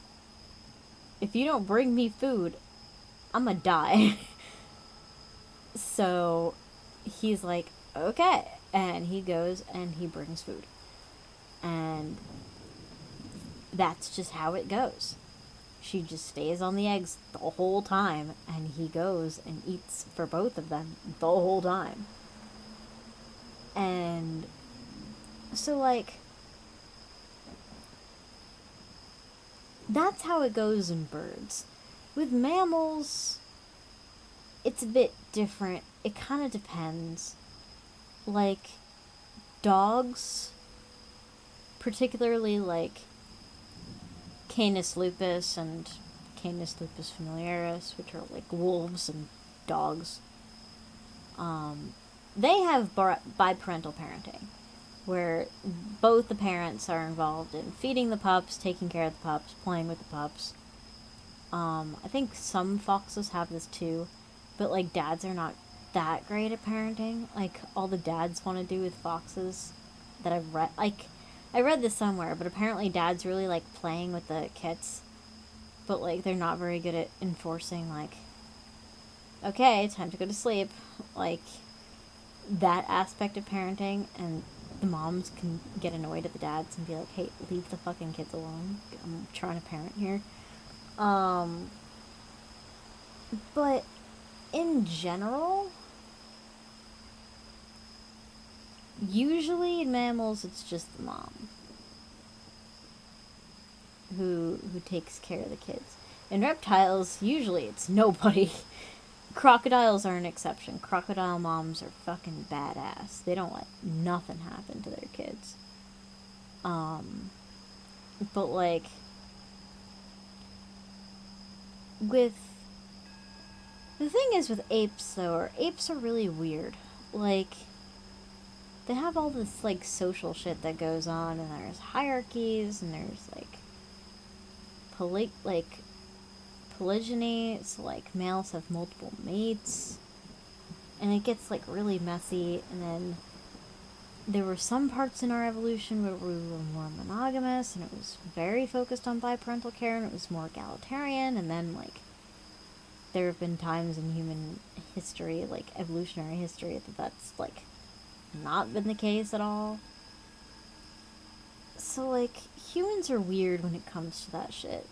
if you don't bring me food, I'm gonna die. So, he's like, okay. And he goes and he brings food. And that's just how it goes. She just stays on the eggs the whole time, and he goes and eats for both of them the whole time. And so, like, that's how it goes in birds. With mammals, it's a bit different. It kind of depends. Like, dogs, particularly, like, Canis lupus and Canis lupus familiaris, which are like wolves and dogs. They have biparental parenting, where both the parents are involved in feeding the pups, taking care of the pups, playing with the pups. I think some foxes have this too, but like dads are not that great at parenting. Like all the dads want to do with foxes that I've read, like I read this somewhere, but apparently dads really like playing with the kits, but like they're not very good at enforcing like, okay, time to go to sleep, like that aspect of parenting. And the moms can get annoyed at the dads and be like, hey, leave the fucking kids alone, I'm trying to parent here. But in general, usually in mammals it's just the mom who takes care of the kids. In reptiles, usually it's nobody. Crocodiles are an exception. Crocodile moms are fucking badass. They don't let nothing happen to their kids. But like with the thing is with apes though, apes are really weird. Like they have all this like social shit that goes on, and there's hierarchies, and there's like polygyny. So like males have multiple mates, and it gets like really messy. And then there were some parts in our evolution where we were more monogamous, and it was very focused on biparental care, and it was more egalitarian. And then like there have been times in human history, like evolutionary history, that's like not been the case at all. So like humans are weird when it comes to that shit.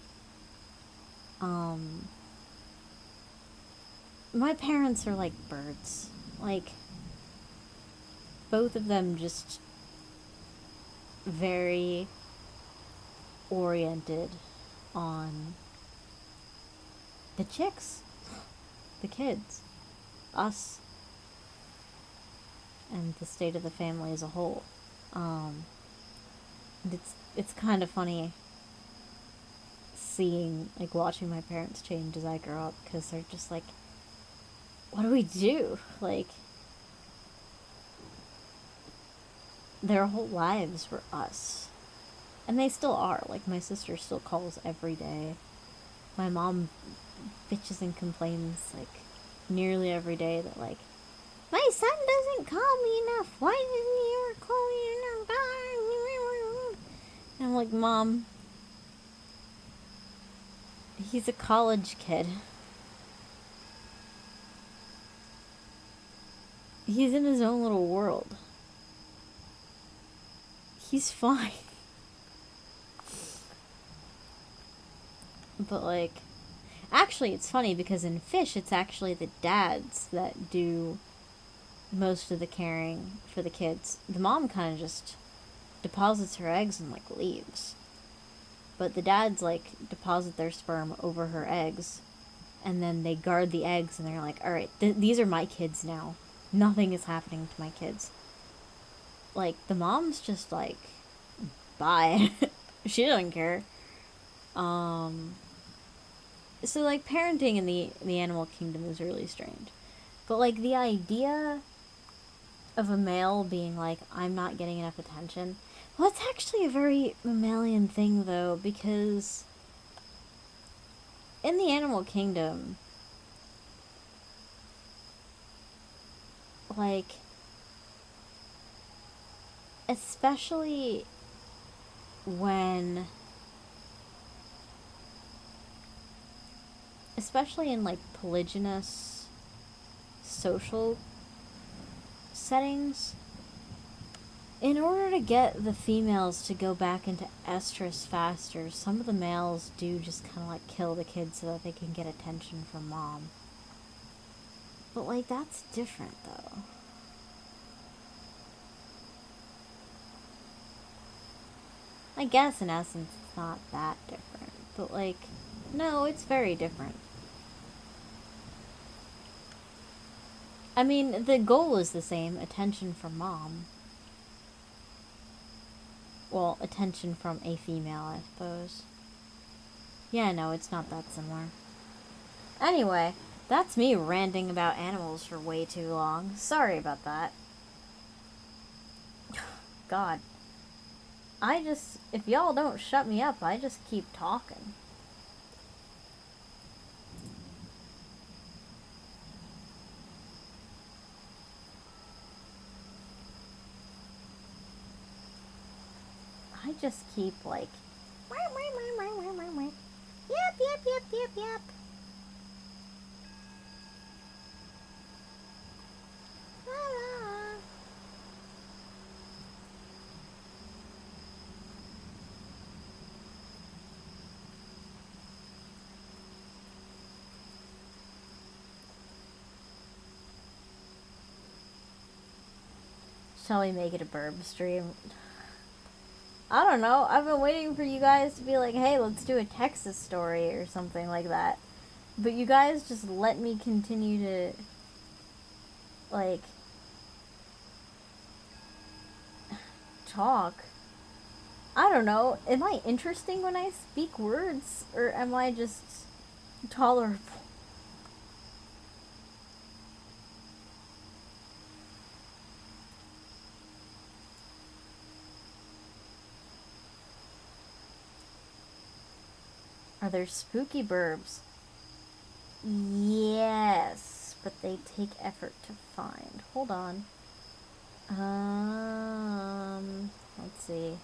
My parents are like birds. Like both of them just very oriented on the chicks, the kids, us, and the state of the family as a whole. It's kind of funny seeing, like, watching my parents change as I grow up, because they're just like, what do we do? Like, their whole lives were us. And they still are. Like, my sister still calls every day. My mom bitches and complains, like, nearly every day that, like, my son doesn't call me enough. Why didn't he ever call me enough? And I'm like, Mom, he's a college kid. He's in his own little world. He's fine. But, like, actually, it's funny because in fish, it's actually the dads that do most of the caring for the kids. The mom kind of just deposits her eggs and, like, leaves. But the dads, like, deposit their sperm over her eggs, and then they guard the eggs, and they're like, alright, these are my kids now. Nothing is happening to my kids. Like, the mom's just like, bye. She doesn't care. So, like, parenting in the animal kingdom is really strange. But, like, the idea of a male being like, I'm not getting enough attention, well, it's actually a very mammalian thing, though, because in the animal kingdom, like, especially especially in, like, polygynous social settings, in order to get the females to go back into estrus faster, some of the males do just kind of, like, kill the kids so that they can get attention from mom. But, like, that's different, though. I guess, in essence, it's not that different. But, like, no, it's very different. I mean, the goal is the same. Attention from mom. Well, attention from a female, I suppose. Yeah, no, it's not that similar. Anyway, That's me ranting about animals for way too long. Sorry about that. God. If y'all don't shut me up, I just keep talking. I just keep like, yep, yep, yep, yep, yep. Shall we make it a burb stream? I don't know. I've been waiting for you guys to be like, hey, let's do a Texas story or something like that. But you guys just let me continue to, like, talk. I don't know. Am I interesting when I speak words? Or am I just tolerable? Are there spooky burbs? Yes, but they take effort to find. Hold on. Let's see.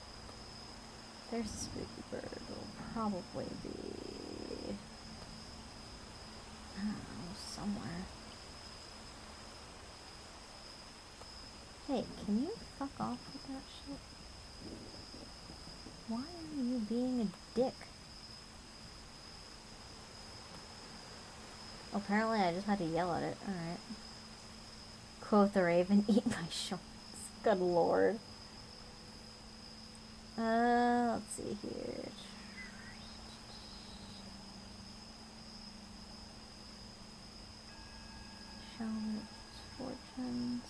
There's a spooky bird. It'll probably be, I don't know, somewhere. Hey, can you fuck off with that shit? Why are you being a dick? Apparently I just had to yell at it. Alright. Quoth the raven, eat my shorts. Good lord. Let's see here. Charlotte's fortunes.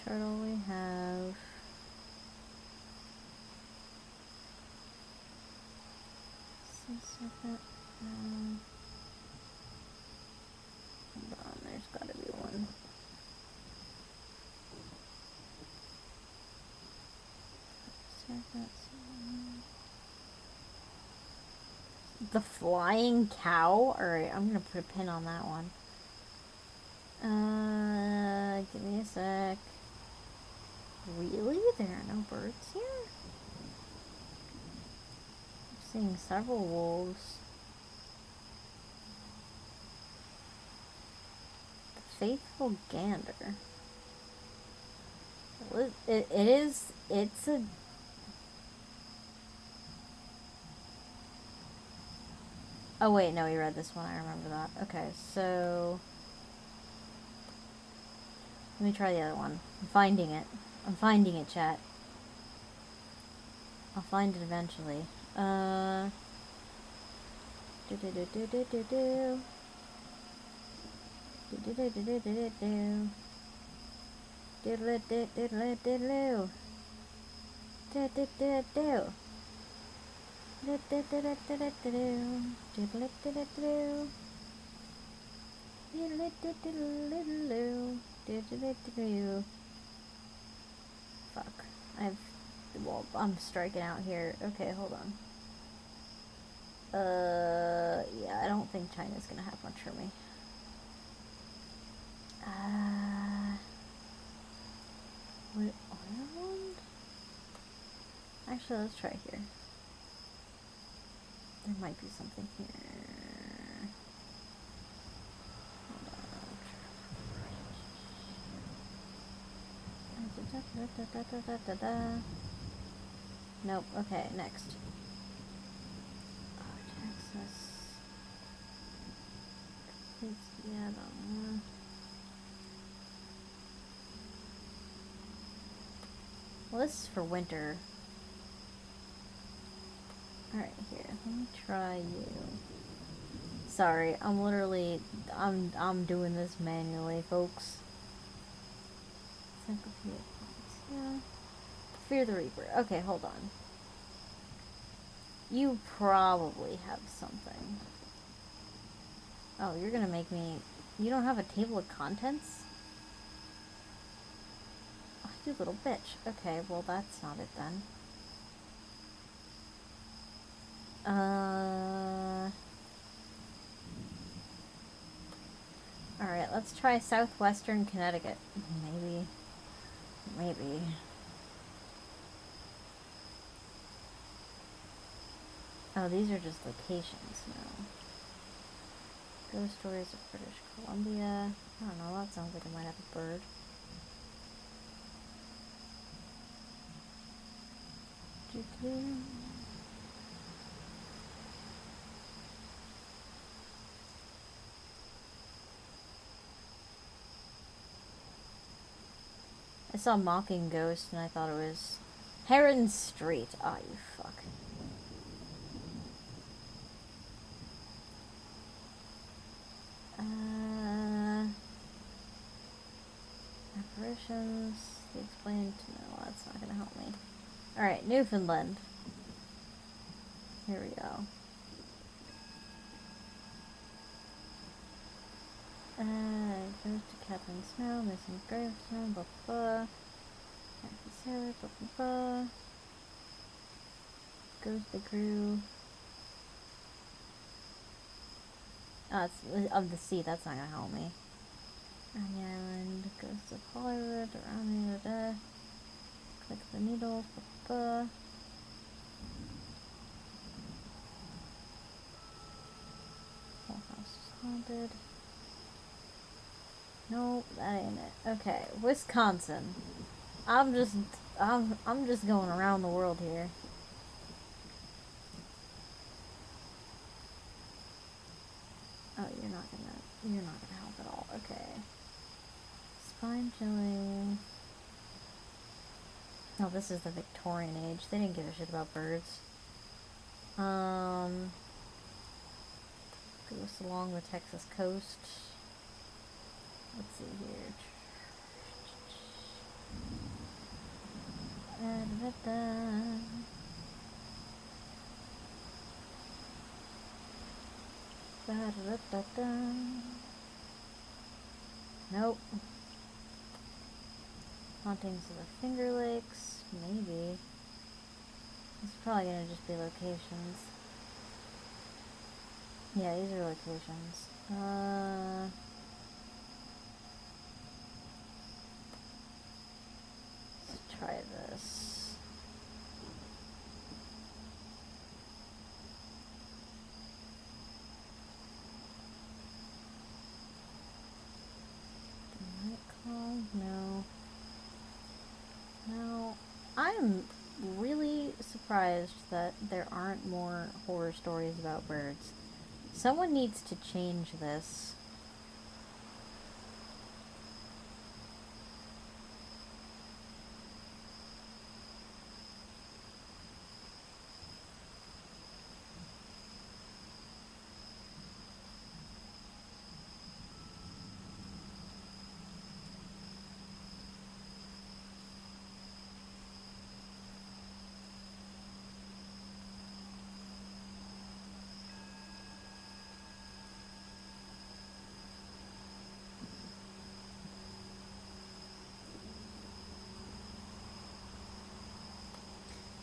Turtle we have. Hold on, there's gotta be one. The flying cow? Alright, I'm gonna put a pin on that one. Give me a sec. Really? There are no birds here? I'm seeing several wolves. The faithful gander. It's a... Oh wait, no, we read this one, I remember that. Okay, so... Let me try the other one. I'm finding it. I'm finding it, chat. I'll find it eventually. Do-do-do-do-do-do-do. Do-do-do-do-do-do-do. Diddle-it-diddle-it-diddle-oo. Do-do-do-do-do. Do-do-do-do-do-do-do. Diddle-it-diddle-it-diddle. Diddle-it-diddle-it-diddle-oo. Diddle-it-diddle-oo. Fuck. Well, I'm striking out here. Okay, hold on. Yeah, I don't think China's gonna have much for me. What, Ireland? Actually, let's try here. There might be something here. Hold on. Nope. Okay, next. Oh, Texas. Yeah, that one. Well, this is for winter. Alright, here. Let me try you. Sorry, I'm doing this manually, folks. Yeah. Fear the Reaper. Okay, hold on. You probably have something. Oh, you're gonna make me... You don't have a table of contents? Oh, you little bitch. Okay, well that's not it then. Alright, let's try southwestern Connecticut. Maybe. Maybe. Oh, these are just locations now. Ghost Stories of British Columbia. I don't know, that sounds like it might have a bird. I saw Mocking Ghost and I thought it was Heron Street. Ah, you fuck. Apparitions. They explained to me. Well, that's not gonna help me. Alright, Newfoundland. Here we go. Goes to Catherine Snow, missing gravestone, blah blah. Happy Sarah, blah blah blah. Goes the crew. Oh, it's of the sea, that's not gonna help me. On the island, goes to Hollywood, around here, da. Click the needle, blah blah. Whole house is haunted. Nope, that ain't it. Okay, Wisconsin. I'm just going around the world here. Oh, you're not gonna help at all. Okay. Spine chilling. Oh, this is the Victorian age. They didn't give a shit about birds. Goes along the Texas coast. Let's see here. Nope. Hauntings of the Finger Lakes. Maybe. It's probably gonna just be locations. Yeah, these are locations. Let's try this. The Night Call? No. No. I'm really surprised that there aren't more horror stories about birds. Someone needs to change this.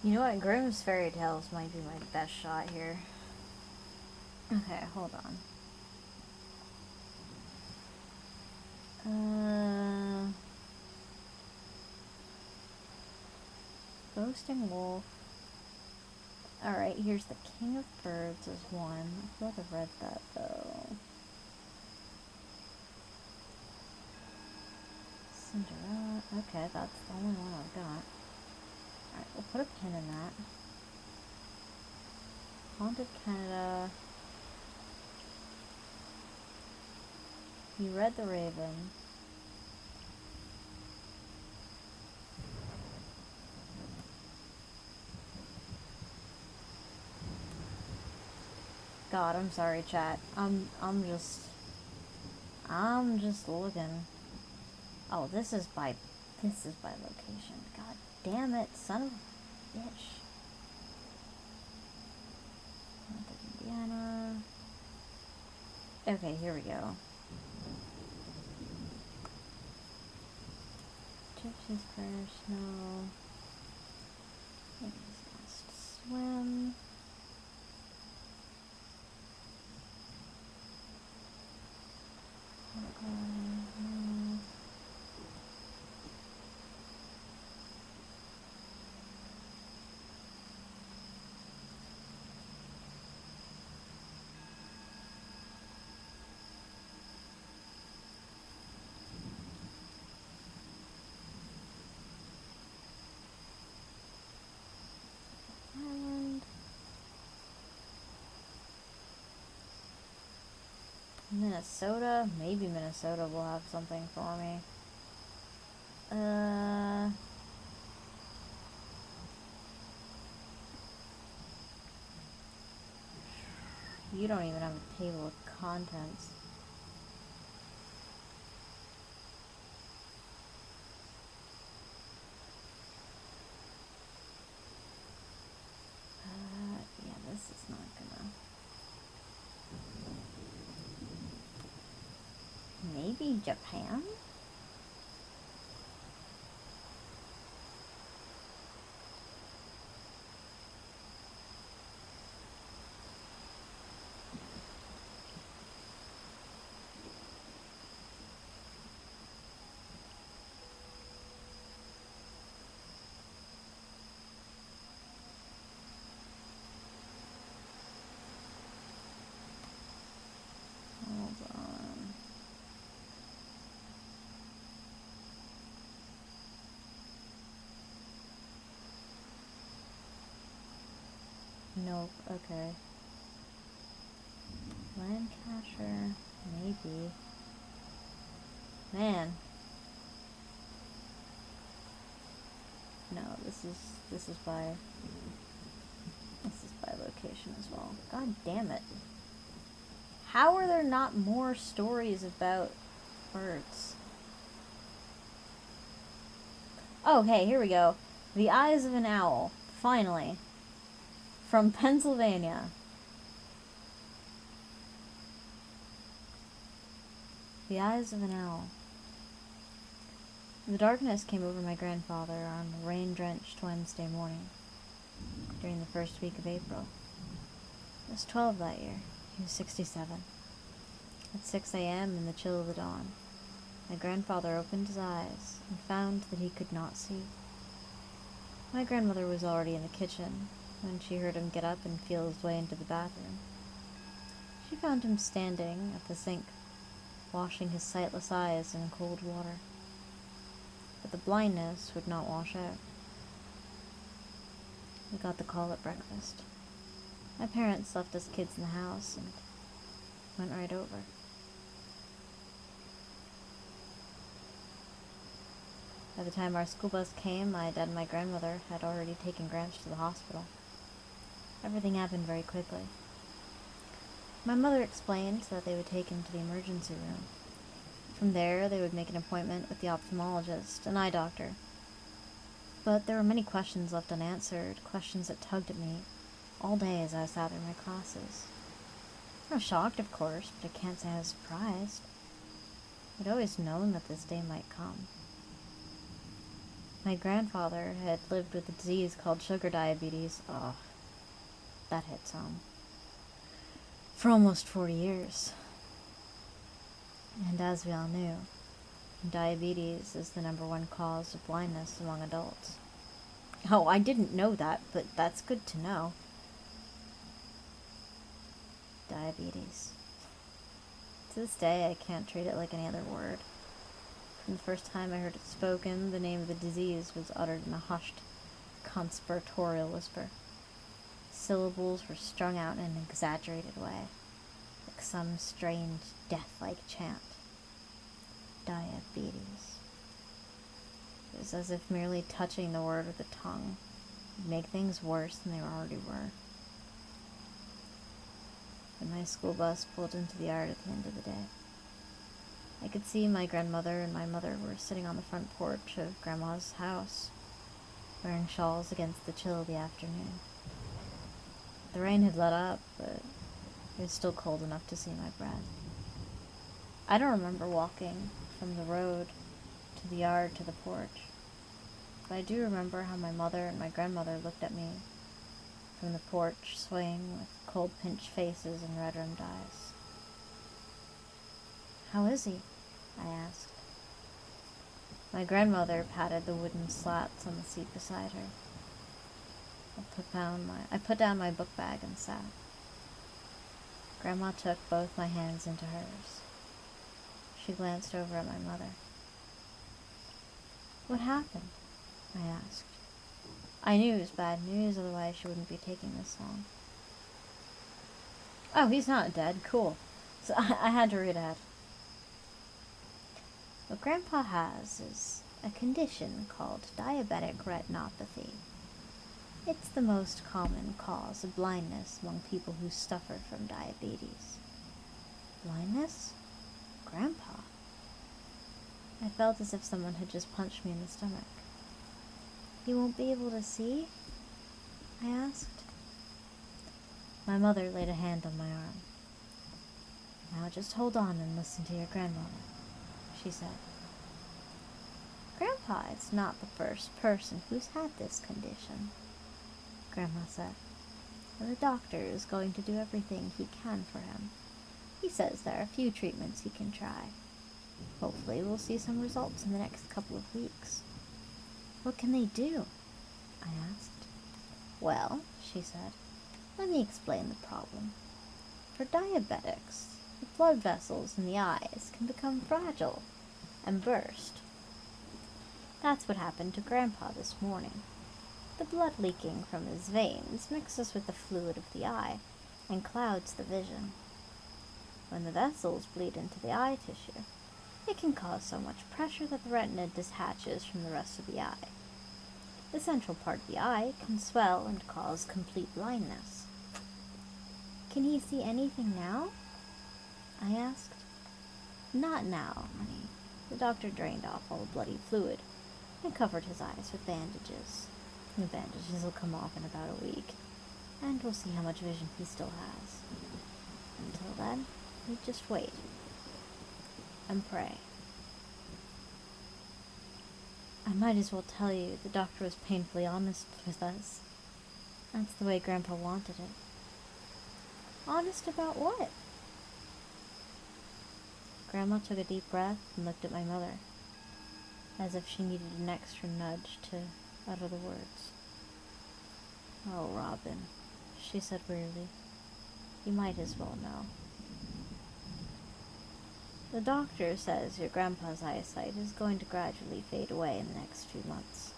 You know what? Grimm's Fairy Tales might be my best shot here. Okay, hold on. Boasting Wolf. Alright, here's the King of Birds as one. I feel like I've read that though. Cinderella. Okay, that's the only one I've got. Alright, we'll put a pin in that. Haunted Canada. You read The Raven. God, I'm sorry, chat. I'm just looking. Oh, this is by location. God damn it, son of a bitch. Indiana. Okay, here we go. Gypsy's Prayer, Snow. Last Swim. Island. Minnesota? Maybe Minnesota will have something for me. You don't even have a table of contents. Yeah, this is not gonna... Maybe Japan? Hold on. Nope, okay. Lancashire, maybe. Man. No, this is by location as well. God damn it. How are there not more stories about birds? Oh, hey, here we go. The Eyes of an Owl. Finally. From Pennsylvania. The Eyes of an Owl. The darkness came over my grandfather on a rain-drenched Wednesday morning during the first week of April. I was 12 that year. He was 67. At 6 a.m. in the chill of the dawn, my grandfather opened his eyes and found that he could not see. My grandmother was already in the kitchen when she heard him get up and feel his way into the bathroom. She found him standing at the sink, washing his sightless eyes in cold water. But the blindness would not wash out. We got the call at breakfast. My parents left us kids in the house and went right over. By the time our school bus came, my dad and my grandmother had already taken Gramps to the hospital. Everything happened very quickly. My mother explained that they would take him to the emergency room. From there, they would make an appointment with the ophthalmologist, an eye doctor. But there were many questions left unanswered, questions that tugged at me all day as I sat through my classes. I was shocked, of course, but I can't say I was surprised. I'd always known that this day might come. My grandfather had lived with a disease called sugar diabetes. Oh, that hits home. For almost 40 years. And as we all knew, diabetes is the #1 cause of blindness among adults. Oh, I didn't know that, but that's good to know. Diabetes. To this day, I can't treat it like any other word. From the first time I heard it spoken, the name of the disease was uttered in a hushed, conspiratorial whisper. Syllables were strung out in an exaggerated way, like some strange, death-like chant. Diabetes. It was as if merely touching the word with the tongue would make things worse than they already were. my school bus pulled into the yard at the end of the day. I could see my grandmother and my mother were sitting on the front porch of Grandma's house, wearing shawls against the chill of the afternoon. The rain had let up, but it was still cold enough to see my breath. I don't remember walking from the road to the yard to the porch, but I do remember how my mother and my grandmother looked at me from the porch, swaying with cold pinched faces and red-rimmed eyes. "How is he?" I asked. My grandmother patted the wooden slats on the seat beside her. I put down my book bag and sat. Grandma took both my hands into hers. She glanced over at my mother. "What happened?" I asked. I knew it was bad news, otherwise she wouldn't be taking this long. "Oh, he's not dead. Cool." So I had to read ahead. "What Grandpa has is a condition called diabetic retinopathy. It's the most common cause of blindness among people who suffer from diabetes." "Blindness? Grandpa?" I felt as if someone had just punched me in the stomach. "He won't be able to see?" I asked. My mother laid a hand on my arm. "Now just hold on and listen to your grandmother," she said. "Grandpa is not the first person who's had this condition," Grandma said. "And the doctor is going to do everything he can for him. He says there are a few treatments he can try. Hopefully we'll see some results in the next couple of weeks." "What can they do?" I asked. "Well," she said, "let me explain the problem. For diabetics, the blood vessels in the eyes can become fragile and burst. That's what happened to Grandpa this morning. The blood leaking from his veins mixes with the fluid of the eye and clouds the vision. When the vessels bleed into the eye tissue, it can cause so much pressure that the retina detaches from the rest of the eye. The central part of the eye can swell and cause complete blindness." "Can he see anything now?" I asked. "Not now, honey. The doctor drained off all the bloody fluid and covered his eyes with bandages. The bandages will come off in about a week, and we'll see how much vision he still has. Until then, we just wait and pray." I might as well tell you the doctor was painfully honest with us. That's the way Grandpa wanted it. "Honest about what?" Grandma took a deep breath and looked at my mother, as if she needed an extra nudge to utter the words. "Oh, Robin," she said wearily, "you might as well know. The doctor says your grandpa's eyesight is going to gradually fade away in the next few months.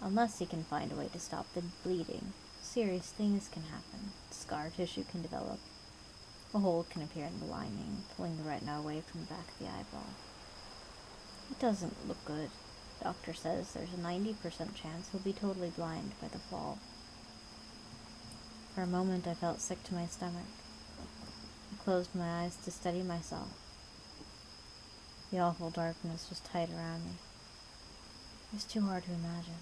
Unless he can find a way to stop the bleeding, serious things can happen. Scar tissue can develop. A hole can appear in the lining, pulling the retina away from the back of the eyeball. It doesn't look good. Doctor says there's a 90% chance he'll be totally blind by the fall." For a moment I felt sick to my stomach. I closed my eyes to steady myself. The awful darkness was tight around me. It was too hard to imagine.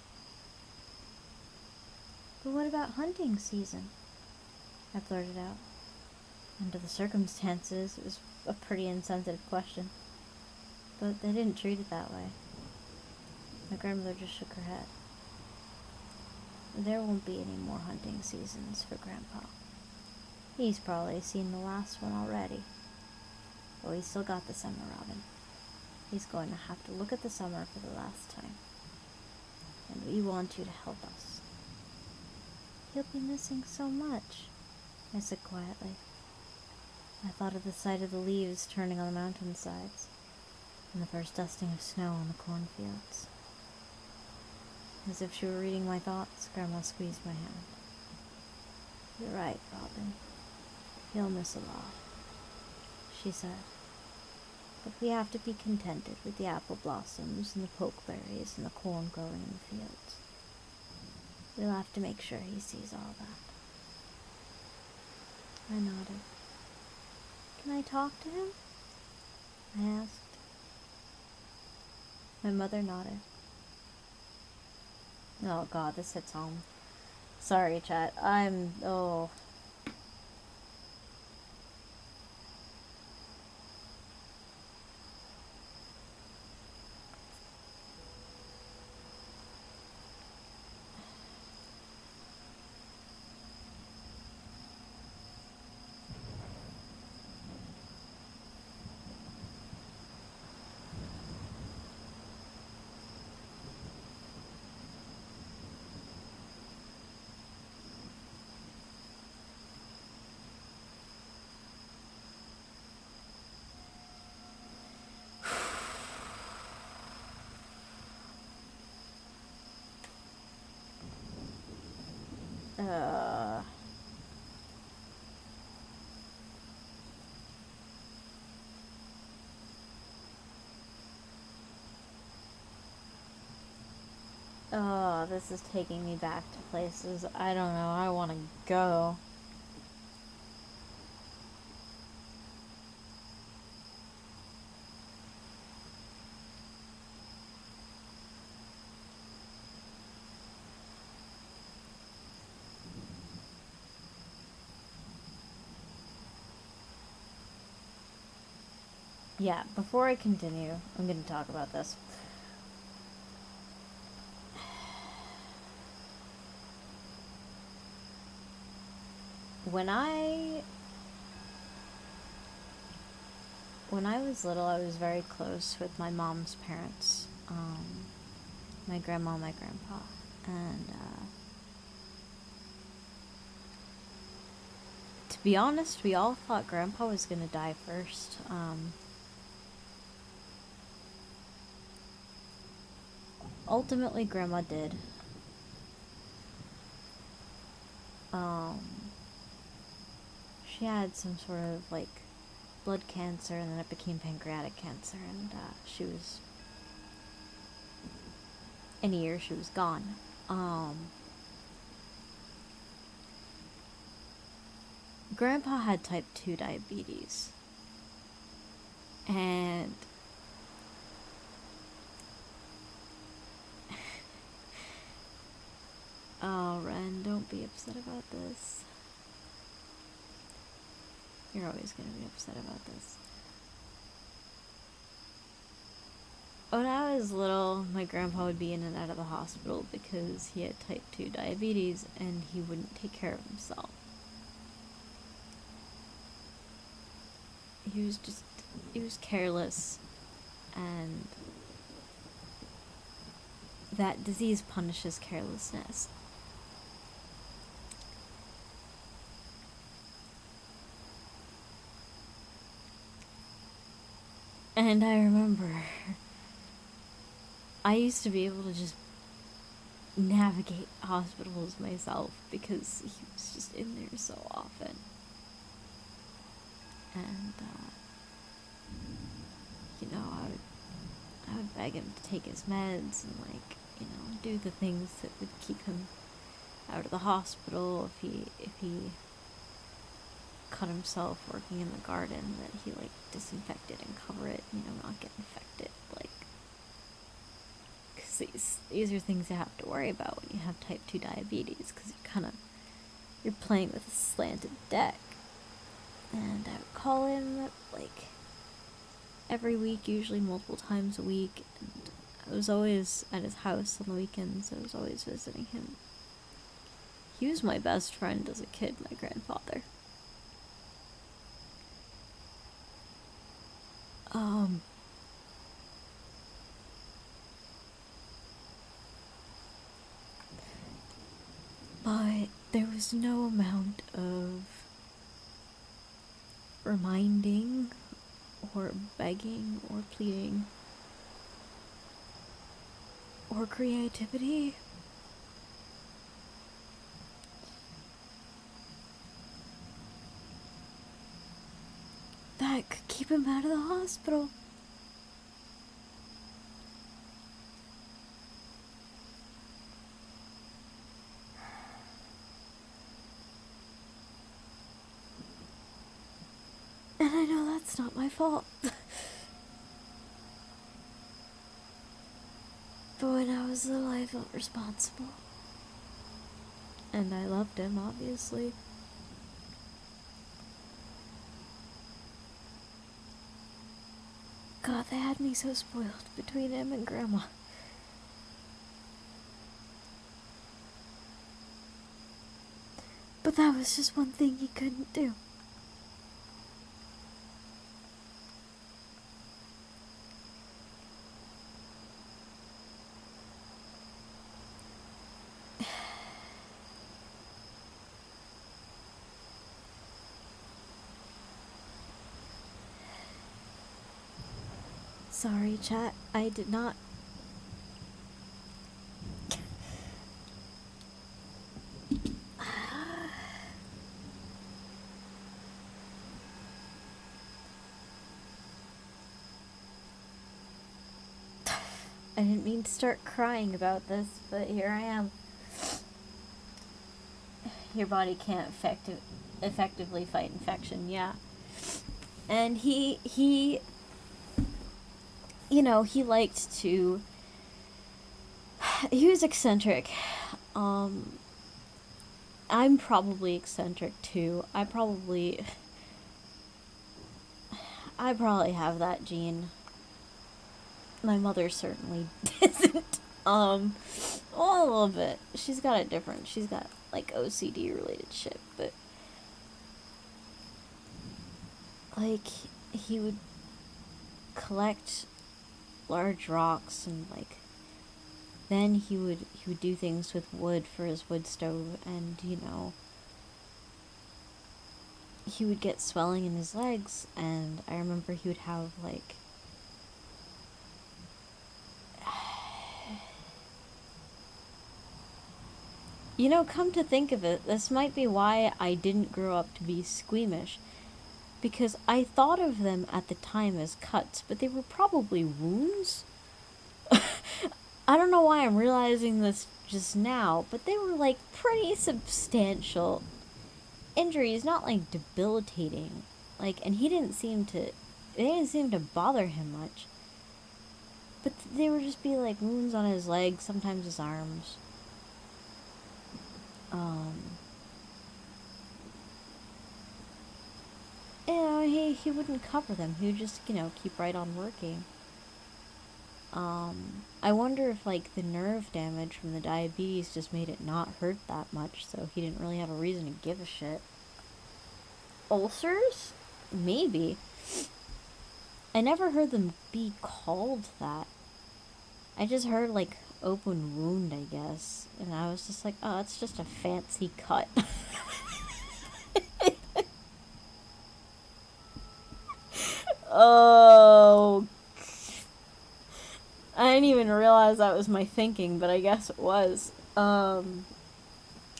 "But what about hunting season?" I blurted out. Under the circumstances, it was a pretty insensitive question, but they didn't treat it that way. My grandmother just shook her head. "There won't be any more hunting seasons for Grandpa. He's probably seen the last one already. But we still got the summer, Robin. He's going to have to look at the summer for the last time. And we want you to help us." "He'll be missing so much," I said quietly. I thought of the sight of the leaves turning on the mountainsides, and the first dusting of snow on the cornfields. As if she were reading my thoughts, Grandma squeezed my hand. "You're right, Robin. He'll miss a lot," she said. "But we have to be contented with the apple blossoms and the pokeberries and the corn growing in the fields. We'll have to make sure he sees all that." I nodded. Can I talk to him? I asked. My mother nodded. Oh god, this hits home. Sorry, chat. Oh. Uh... Oh, this is taking me back to places I don't know I want to go. Yeah, before I continue, I'm going to talk about this. When I was little, I was very close with my mom's parents, my grandma and my grandpa, and to be honest, we all thought grandpa was gonna die first. Ultimately, grandma did. She had some sort of, like, blood cancer, and then it became pancreatic cancer, and she was, in a year, she was gone. Grandpa had type 2 diabetes, and oh, Ren, don't be upset about this. You're always gonna be upset about this. When I was little, my grandpa would be in and out of the hospital because he had type 2 diabetes and he wouldn't take care of himself. He was careless, and that disease punishes carelessness. And I remember I used to be able to just navigate hospitals myself because he was just in there so often. And, I would beg him to take his meds and, like, do the things that would keep him out of the hospital. If he cut himself working in the garden, that he, like, disinfect it and cover it, not get infected, like, because these are things you have to worry about when you have type 2 diabetes, because you're playing with a slanted deck. And I would call him, like, every week, usually multiple times a week, and I was always at his house on the weekends. I was always visiting him. He was my best friend as a kid, my grandfather. But there was no amount of reminding or begging or pleading or creativity that could keep him out of the hospital. it's not my fault. But when I was little, I felt responsible. And I loved him, obviously. God, they had me so spoiled between him and Grandma. But that was just one thing he couldn't do. Sorry, chat. I did not. I didn't mean to start crying about this, but here I am. Your body can't effectively fight infection, yeah. And he you know, he liked to, he was eccentric. I'm probably eccentric too. I probably have that gene. My mother certainly doesn't. Well, a little bit. She's got it different. She's got, like, OCD related shit, but, like, he would collect large rocks, and, like, then he would do things with wood for his wood stove, and, you know, he would get swelling in his legs, and I remember he would have, like, you know, come to think of it, this might be why I didn't grow up to be squeamish. Because I thought of them at the time as cuts, but they were probably wounds. I don't know why I'm realizing this just now, but they were, like, pretty substantial injuries, not, like, debilitating. Like, and they didn't seem to bother him much. But they would just be, like, wounds on his legs, sometimes his arms. You know, he wouldn't cover them. He would just, you know, keep right on working. I wonder if, like, the nerve damage from the diabetes just made it not hurt that much, so he didn't really have a reason to give a shit. Ulcers? Maybe. I never heard them be called that. I just heard, like, open wound, I guess. And I was just like, oh, it's just a fancy cut. Oh. I didn't even realize that was my thinking, but I guess it was. My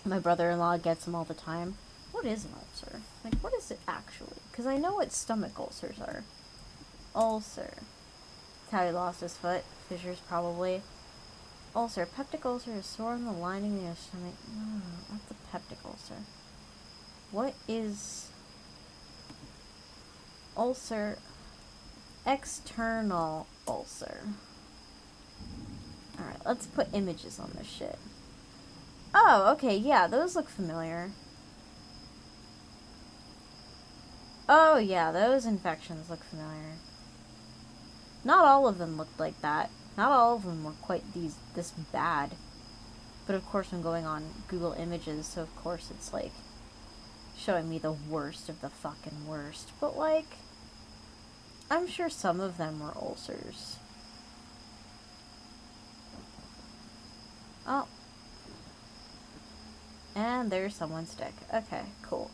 brother-in-law gets them all the time. What is an ulcer? Like, what is it actually? Because I know what stomach ulcers are. Ulcer. That's how he lost his foot. Fissures, probably. Ulcer. Peptic ulcer is sore on the lining of your stomach. No, that's a peptic ulcer. What is ulcer? External ulcer. Alright, let's put images on this shit. Oh, okay, yeah, those look familiar. Oh, yeah, those infections look familiar. Not all of them looked like that. Not all of them were quite this bad. But of course I'm going on Google Images, so of course it's, like, showing me the worst of the fucking worst. But, like, I'm sure some of them were ulcers. Oh. And there's someone's dick. Okay, cool.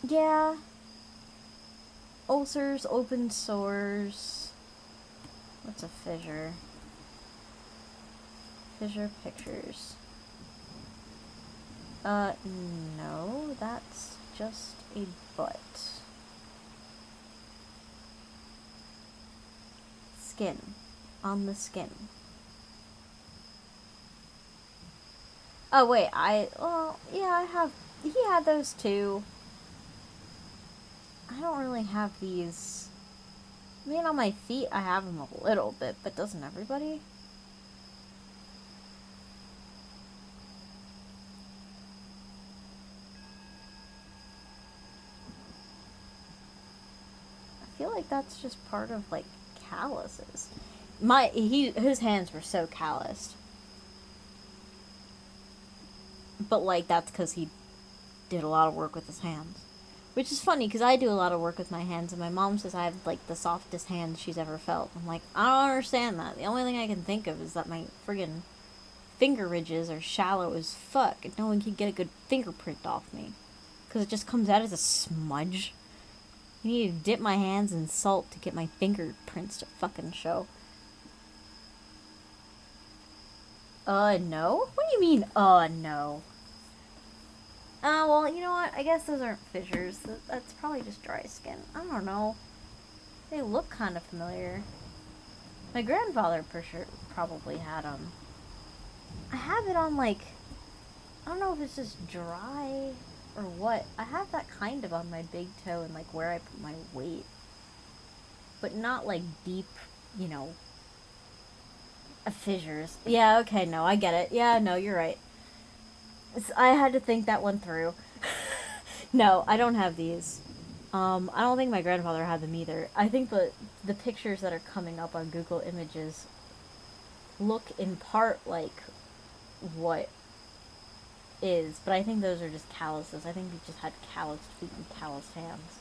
Yeah. Ulcers, open sores. What's a fissure? Fissure pictures. No, that's just a butt. Skin. On the skin. Oh, wait, well, yeah, he had those too. I don't really have these. I mean, on my feet, I have them a little bit, but doesn't everybody? I feel like that's just part of, like, calluses. His hands were so calloused. But, like, that's because he did a lot of work with his hands. Which is funny, because I do a lot of work with my hands, and my mom says I have, like, the softest hands she's ever felt. I'm like, I don't understand that. The only thing I can think of is that my friggin' finger ridges are shallow as fuck, and no one can get a good fingerprint off me. Because it just comes out as a smudge. You need to dip my hands in salt to get my fingerprints to fucking show. No? What do you mean, no? Well, you know what? I guess those aren't fissures. That's probably just dry skin. I don't know. They look kind of familiar. My grandfather for sure probably had them. I have it on, like, I don't know if it's just dry or what. I have that kind of on my big toe and, like, where I put my weight. But not, like, deep, you know, fissures. Yeah, okay, no, I get it. Yeah, no, you're right. I had to think that one through. No, I don't have these. I don't think my grandfather had them either. I think the pictures that are coming up on Google Images look in part like what is, but I think those are just calluses. I think we just had calloused feet and calloused hands.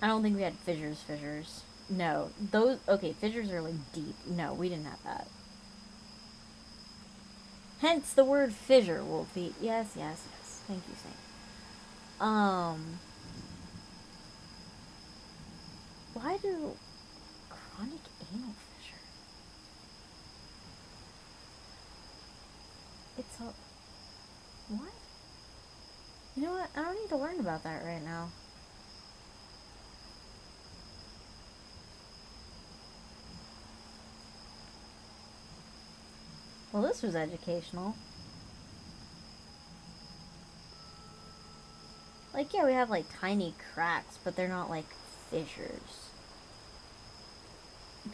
I don't think we had fissures. No, those, okay, fissures are like deep. No, we didn't have that. Hence the word fissure, Wolfie. Yes. Thank you, Saint. Why do chronic anal fissure? It's a what? You know what? I don't need to learn about that right now. Well, this was educational. Like, yeah, we have, like, tiny cracks, but they're not, like, fissures.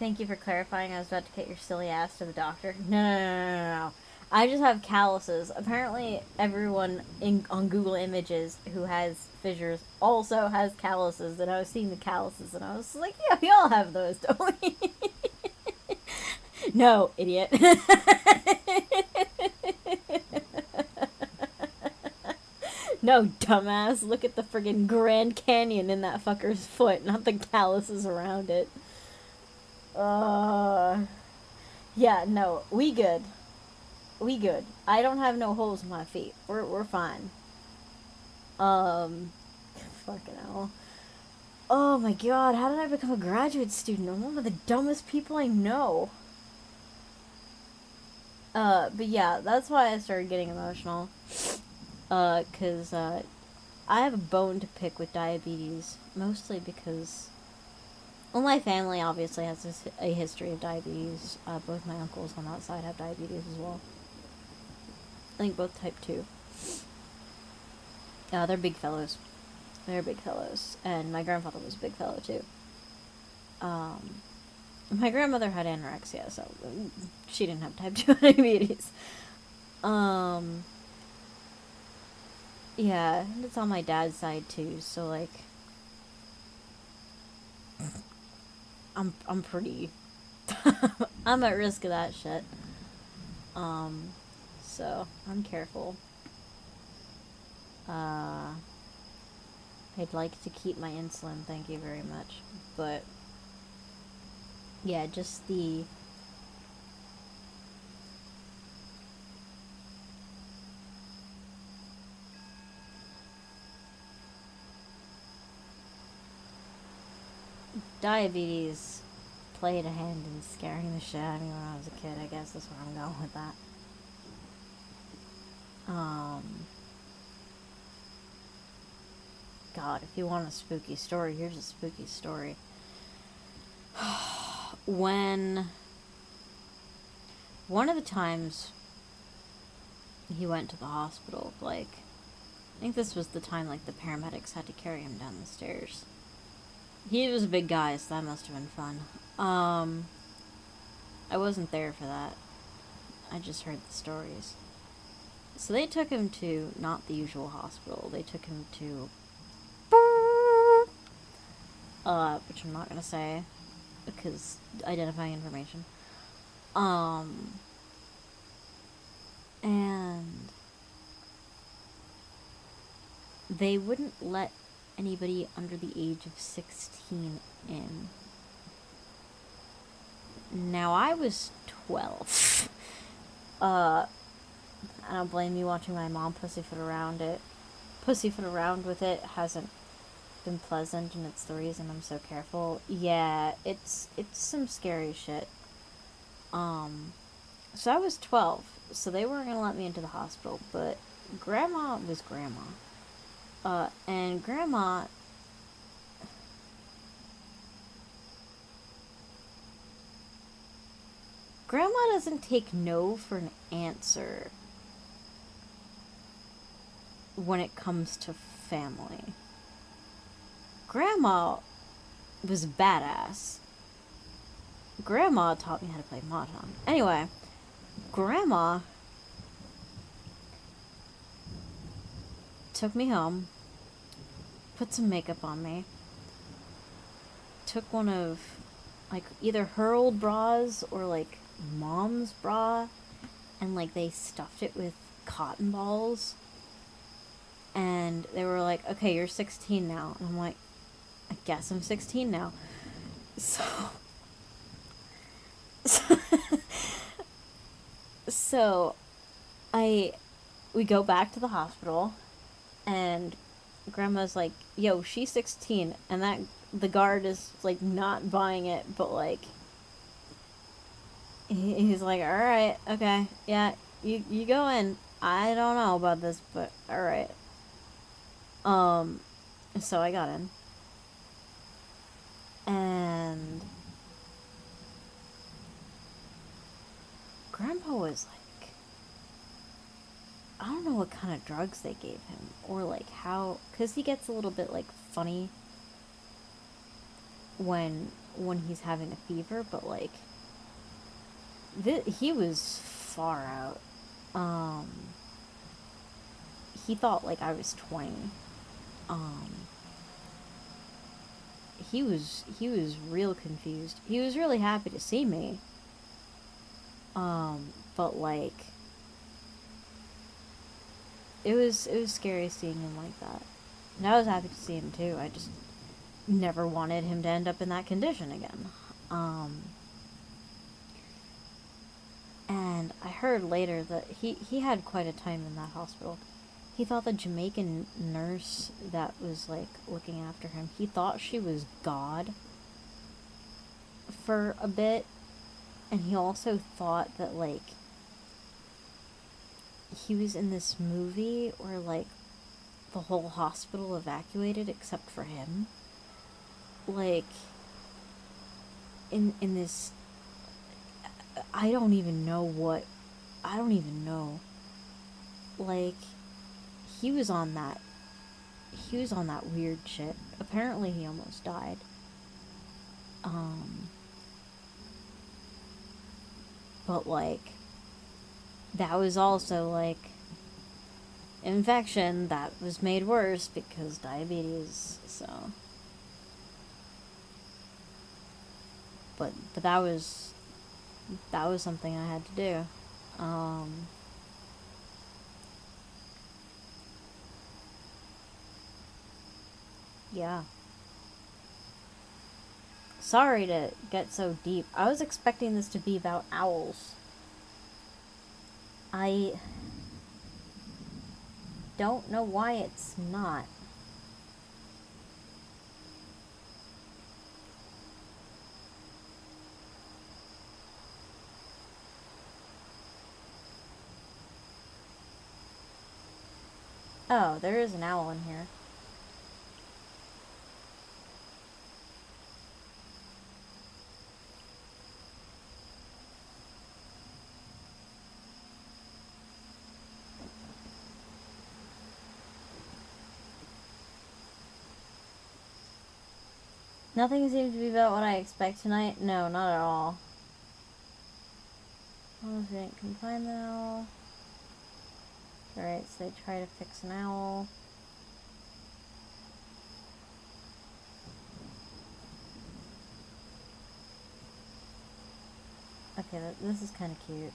Thank you for clarifying. I was about to get your silly ass to the doctor. No. I just have calluses. Apparently, everyone on Google Images who has fissures also has calluses, and I was seeing the calluses, and I was like, yeah, we all have those, don't we? No, idiot. No, dumbass. Look at the friggin' Grand Canyon in that fucker's foot, not the calluses around it. Yeah, no, we good. I don't have no holes in my feet. We're fine. Fucking hell. Oh my god, how did I become a graduate student? I'm one of the dumbest people I know. But yeah, that's why I started getting emotional. Cause, I have a bone to pick with diabetes, mostly because, well, my family obviously has a history of diabetes. Both my uncles on that side have diabetes as well. I think both type 2. They're big fellows. And my grandfather was a big fellow, too. My grandmother had anorexia, so she didn't have type 2 diabetes. Yeah, and it's on my dad's side, too, so, like, I'm pretty, I'm at risk of that shit. So, I'm careful. I'd like to keep my insulin, thank you very much, but, yeah, just the diabetes played a hand in scaring the shit out of me when I was a kid. I guess that's where I'm going with that. God, if you want a spooky story, here's a spooky story. When one of the times he went to the hospital, like, I think this was the time, like, the paramedics had to carry him down the stairs. He was a big guy, so that must have been fun. I wasn't there for that. I just heard the stories. So they took him to not the usual hospital. They took him to... which I'm not gonna say, because identifying information. And they wouldn't let anybody under the age of 16 in. Now, I was 12. I don't blame you watching my mom pussyfoot around it. Pussyfoot around with it hasn't been pleasant, and it's the reason I'm so careful. Yeah, it's some scary shit. So I was 12, so they weren't gonna let me into the hospital, but Grandma was Grandma. And Grandma... Grandma doesn't take no for an answer when it comes to family. Grandma was badass. Grandma taught me how to play Mahjong. Anyway, Grandma took me home, put some makeup on me, took one of, like, either her old bras or, like, Mom's bra, and, like, they stuffed it with cotton balls, and they were like, okay, you're 16 now. And I'm like, I guess I'm 16 now. So we go back to the hospital, and Grandma's like, yo, she's 16, and the guard is, like, not buying it, but, like, he's like, alright, okay, yeah, you go in. I don't know about this, but alright. So I got in. And Grandpa was like, I don't know what kind of drugs they gave him, or, like, how, because he gets a little bit, like, funny when he's having a fever, but, like, he was far out. He thought, like, I was 20. He was real confused. He was really happy to see me. But, like, it was scary seeing him like that. And I was happy to see him too. I just never wanted him to end up in that condition again. And I heard later that he had quite a time in that hospital. He thought the Jamaican nurse that was, like, looking after him, he thought she was God for a bit. And he also thought that, like, he was in this movie where, like, the whole hospital evacuated except for him. Like, in this... I don't even know. Like, he was on that weird shit. Apparently he almost died. But, like, that was also, like, infection that was made worse because diabetes, so. But that was something I had to do. Yeah. Sorry to get so deep. I was expecting this to be about owls. I don't know why it's not. Oh, there is an owl in here. Nothing seems to be about what I expect tonight. No, not at all. Almost didn't confine the owl. Alright, so they try to fix an owl. Okay, this is kind of cute.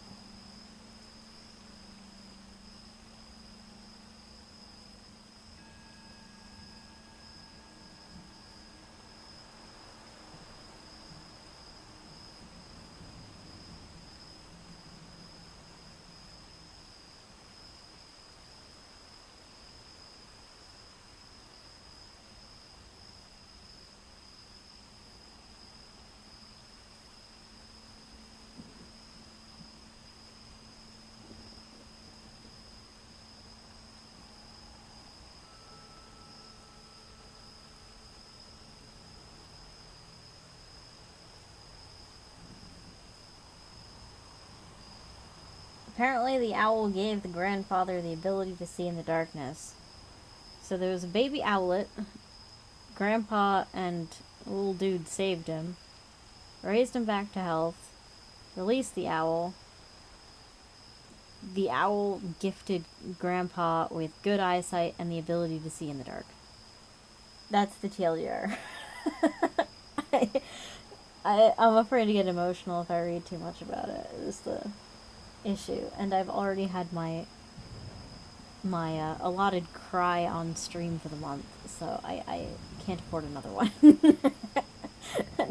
Apparently the owl gave the grandfather the ability to see in the darkness. So there was a baby owlet. Grandpa and little dude saved him, raised him back to health, released the owl. The owl gifted Grandpa with good eyesight and the ability to see in the dark. That's the TLDR. I'm afraid to get emotional if I read too much about it, is the issue. And I've already had my allotted cry on stream for the month, so I can't afford another one.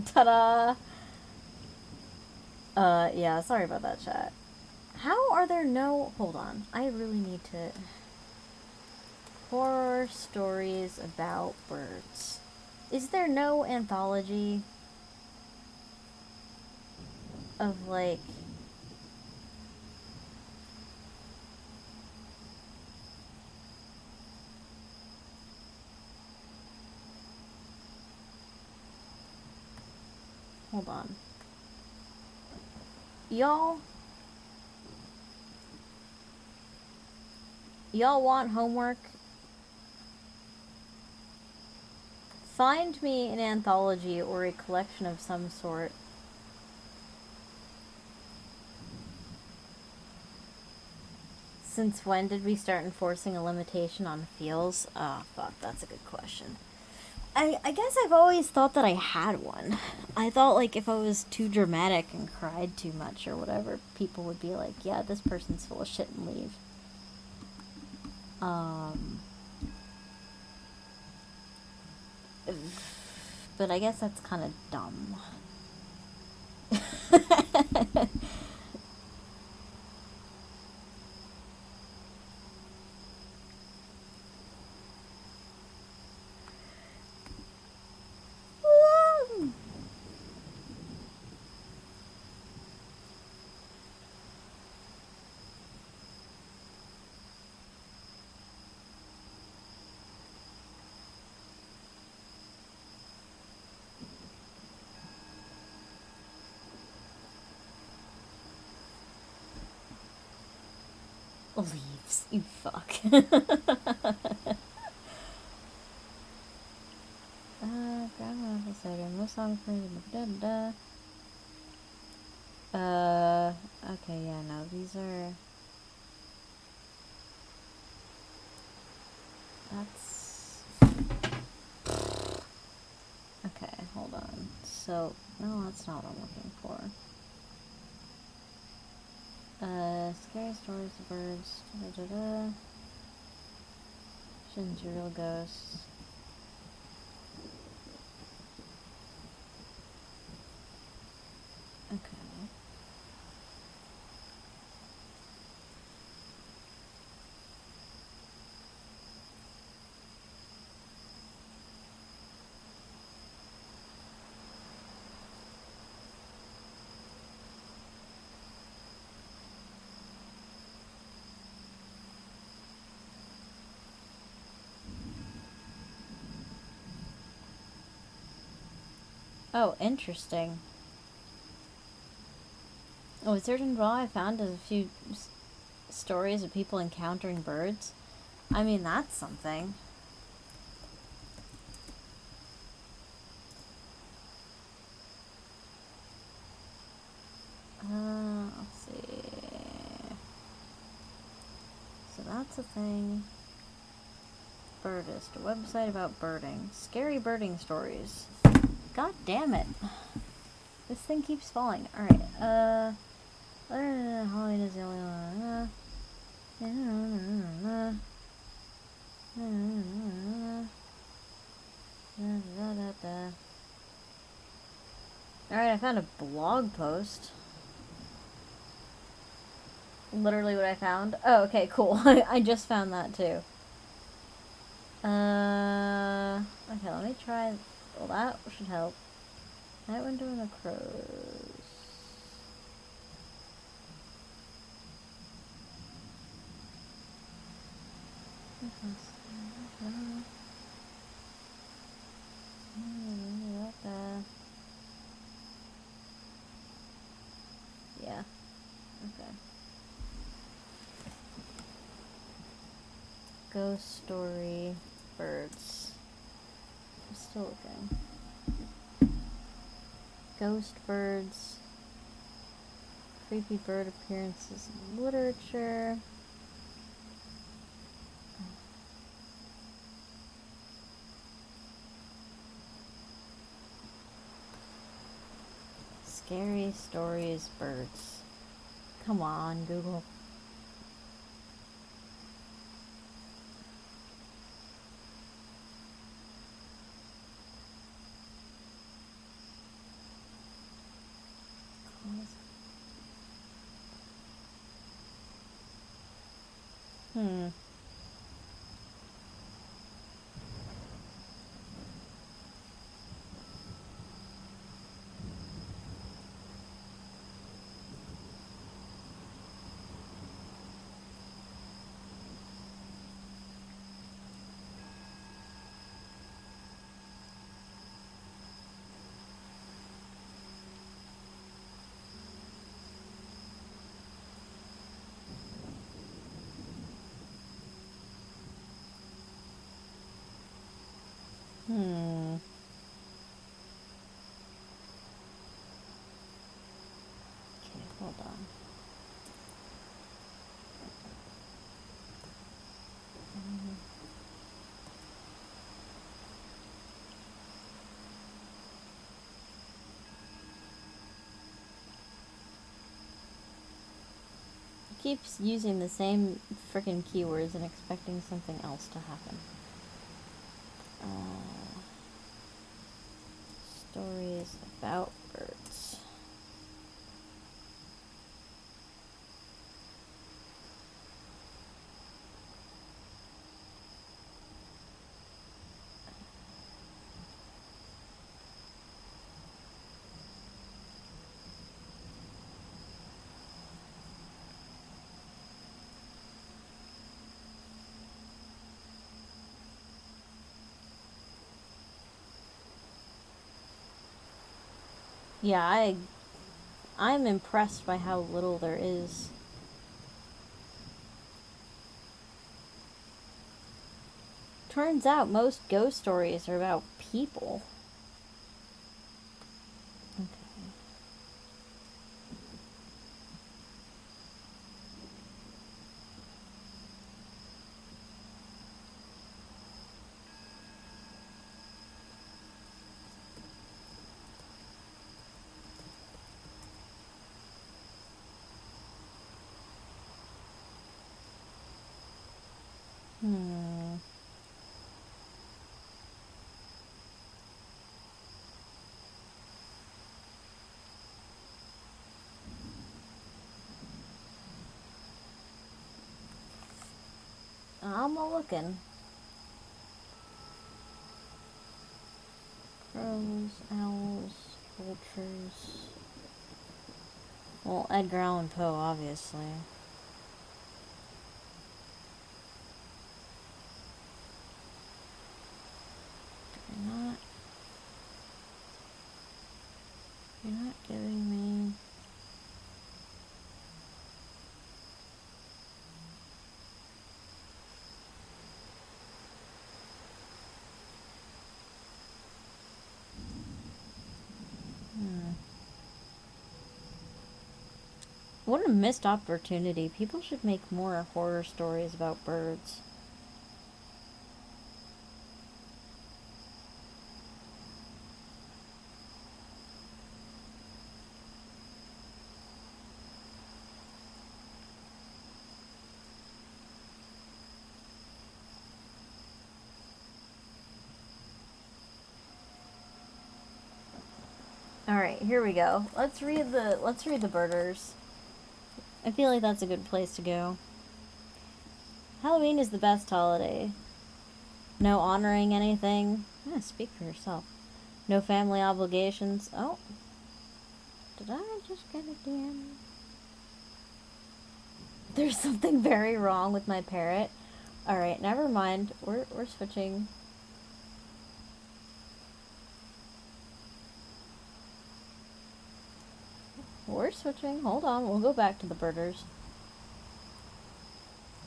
Ta-da! Yeah, sorry about that, chat. How are there no... Hold on. I really need to... Horror stories about birds. Is there no anthology of, like... Hold on. Y'all want homework? Find me an anthology or a collection of some sort. Since when did we start enforcing a limitation on feels? Oh, fuck, that's a good question. I guess I've always thought that I had one. I thought, like, if I was too dramatic and cried too much or whatever, people would be like, yeah, this person's full of shit and leave. But I guess that's kind of dumb. Leaves, you fuck. Grandma episode, no song for da. Okay, yeah, no, these are... That's... Okay, hold on. So, no, that's not what I'm looking for. Scary stories of birds. Shin's real ghosts. Okay. Oh, interesting. Oh, a certain draw I found is a few stories of people encountering birds. I mean, that's something. That's a thing. Birdist, a website about birding. Scary birding stories. God damn it. This thing keeps falling. Alright, Halloween is the only one. Alright, I found a blog post. Literally what I found. Oh, okay, cool. I just found that too. Okay, let me try. Well, that should help. Night window and the crows. Yeah. Okay. Ghost story. Birds. I'm still looking. Ghost birds. Creepy bird appearances in literature. Scary stories, birds. Come on, Google. Hmm. Hmm. Okay, hold on. It keeps using the same freaking keywords and expecting something else to happen. Stories about birds. Yeah, I'm impressed by how little there is. Turns out most ghost stories are about people. Okay. Hmm. I'm a looking. Crows, owls, vultures. Well, Edgar Allan Poe, obviously. You're not giving me... What a missed opportunity. People should make more horror stories about birds. Alright, here we go. Let's read the birders. I feel like that's a good place to go. Halloween is the best holiday. No honoring anything. Speak for yourself. No family obligations. Oh. Did I just get a DM? There's something very wrong with my parrot. Alright, never mind. We're switching. We're switching. Hold on, we'll go back to the birders.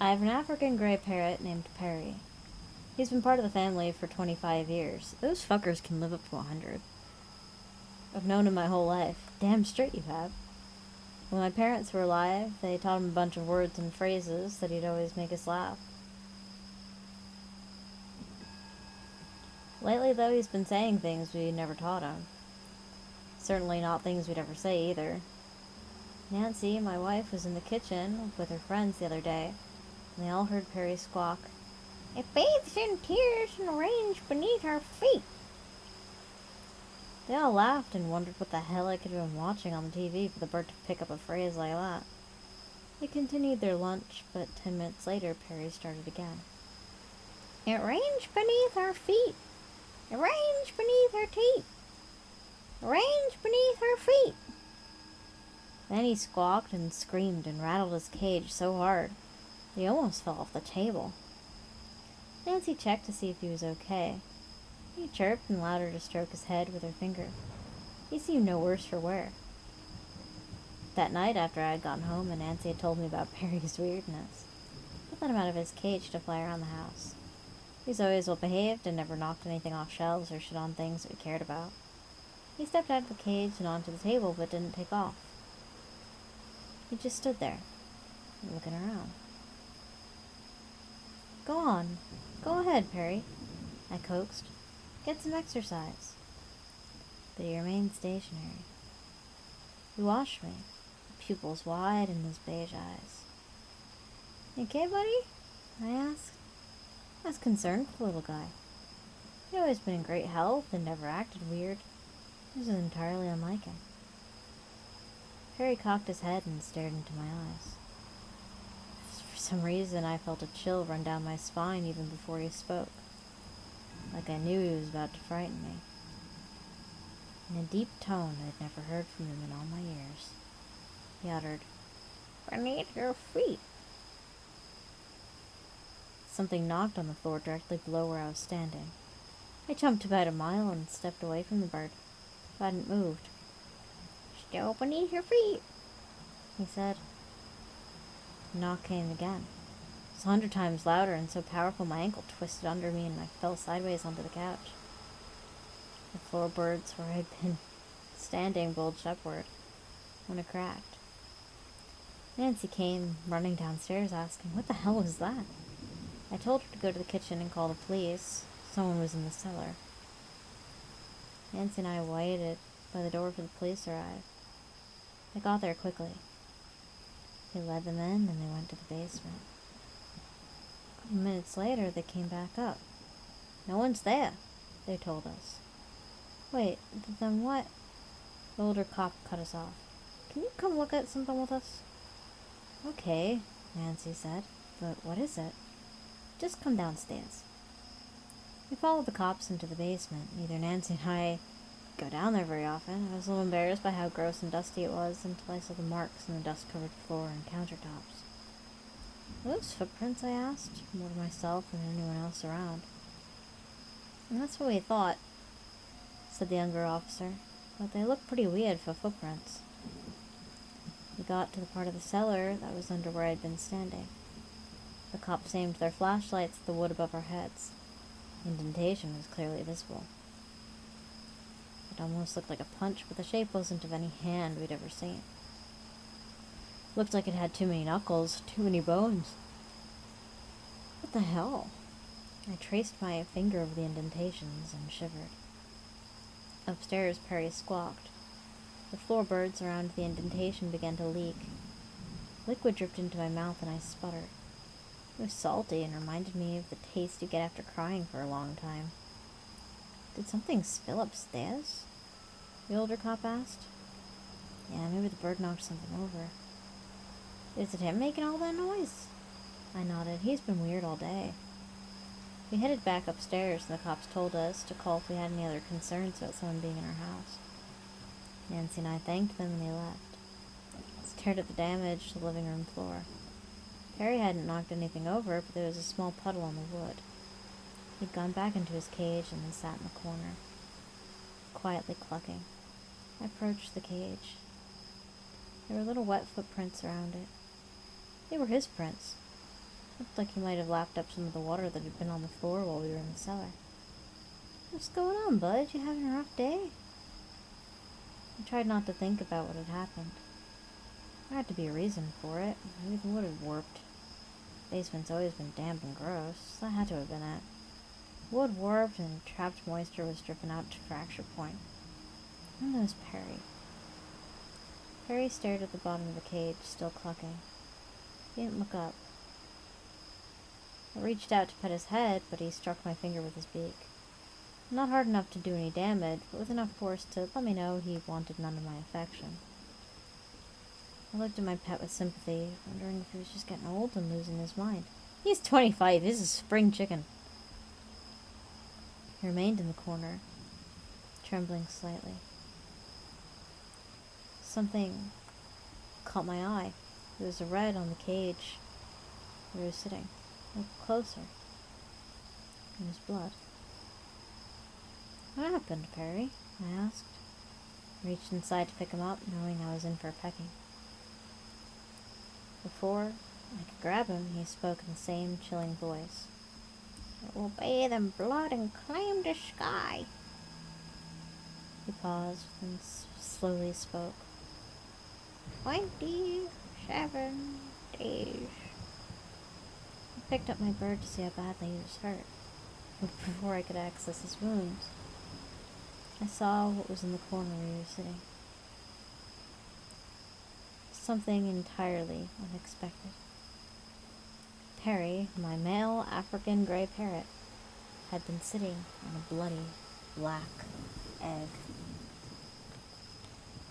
I have an African gray parrot named Perry. He's been part of the family for 25 years. Those fuckers can live up to 100. I've known him my whole life. Damn straight you have. When my parents were alive, they taught him a bunch of words and phrases that he'd always make us laugh. Lately, though, he's been saying things we never taught him. Certainly not things we'd ever say, either. Nancy, my wife, was in the kitchen with her friends the other day, and they all heard Perry squawk, "It bathes in tears and rains beneath our feet." They all laughed and wondered what the hell I could have been watching on the TV for the bird to pick up a phrase like that. They continued their lunch, but 10 minutes later, Perry started again. "It rains beneath our feet. It rains beneath our teeth. It rains beneath our feet." Then he squawked and screamed and rattled his cage so hard that he almost fell off the table. Nancy checked to see if he was okay. He chirped and allowed her to stroke his head with her finger. He seemed no worse for wear. That night, after I had gotten home and Nancy had told me about Perry's weirdness, I let him out of his cage to fly around the house. He was always well behaved and never knocked anything off shelves or shit on things that we cared about. He stepped out of the cage and onto the table but didn't take off. He just stood there, looking around. "Go on. Go ahead, Perry," I coaxed. "Get some exercise." But he remained stationary. He watched me, pupils wide in his beige eyes. "You okay, buddy?" I asked. I was concerned for the little guy. He'd always been in great health and never acted weird. This was entirely unlike him. Perry cocked his head and stared into my eyes. For some reason, I felt a chill run down my spine even before he spoke. Like I knew he was about to frighten me. In a deep tone I'd never heard from him in all my years, he uttered, "Beneath your feet." Something knocked on the floor directly below where I was standing. I jumped about a mile and stepped away from the bird, but hadn't moved. "Still beneath your feet," he said. The knock came again. It was 100 times louder and so powerful my ankle twisted under me and I fell sideways onto the couch. The floorboards where I'd been standing bulged upward when it cracked. Nancy came running downstairs asking, "What the hell was that?" I told her to go to the kitchen and call the police. Someone was in the cellar. Nancy and I waited by the door for the police to arrive. They got there quickly. They led them in and they went to the basement. A couple minutes later, they came back up. "No one's there," they told us. "Wait, then what?" The older cop cut us off. "Can you come look at something with us?" "Okay," Nancy said, "but what is it?" "Just come downstairs." We followed the cops into the basement. Neither Nancy and I go down there very often. I was a little embarrassed by how gross and dusty it was until I saw the marks in the dust-covered floor and countertops. "Are those footprints?" I asked, more to myself than anyone else around. "And that's what we thought," said the younger officer, "but they look pretty weird for footprints." We got to the part of the cellar that was under where I'd been standing. The cops aimed their flashlights at the wood above our heads. The indentation was clearly visible. It almost looked like a punch, but the shape wasn't of any hand we'd ever seen. Looked like it had too many knuckles, too many bones. What the hell? I traced my finger over the indentations and shivered. Upstairs, Perry squawked. The floorboards around the indentation began to leak. Liquid dripped into my mouth and I sputtered. It was salty and reminded me of the taste you get after crying for a long time. Did something spill upstairs? The older cop asked. Yeah, maybe the bird knocked something over. Is it him making all that noise? I nodded. He's been weird all day. We headed back upstairs and the cops told us to call if we had any other concerns about someone being in our house. Nancy and I thanked them and they left. Stared at the damage to the living room floor. Perry hadn't knocked anything over, but there was a small puddle on the wood. He'd gone back into his cage and then sat in the corner, quietly clucking. I approached the cage. There were little wet footprints around it. They were his prints. Looked like he might have lapped up some of the water that had been on the floor while we were in the cellar. What's going on, bud? You having a rough day? I tried not to think about what had happened. There had to be a reason for it. Maybe the wood had warped. The basement's always been damp and gross. That had to have been it. Wood warped and trapped moisture was dripping out to fracture point. And there was Perry. Perry stared at the bottom of the cage, still clucking. He didn't look up. I reached out to pet his head, but he struck my finger with his beak. Not hard enough to do any damage, but with enough force to let me know he wanted none of my affection. I looked at my pet with sympathy, wondering if he was just getting old and losing his mind. He's 25. He's a spring chicken. He remained in the corner, trembling slightly. Something caught my eye. There was a red on the cage where he was sitting. I looked closer. It was blood. What happened, Perry? I asked. I reached inside to pick him up, knowing I was in for a pecking. Before I could grab him, he spoke in the same chilling voice. It will bathe in blood and claim the sky. He paused and slowly spoke. 27 days. I picked up my bird to see how badly he was hurt. But before I could access his wounds, I saw what was in the corner where he was sitting. Something entirely unexpected. Perry, my male African gray parrot, had been sitting on a bloody black egg.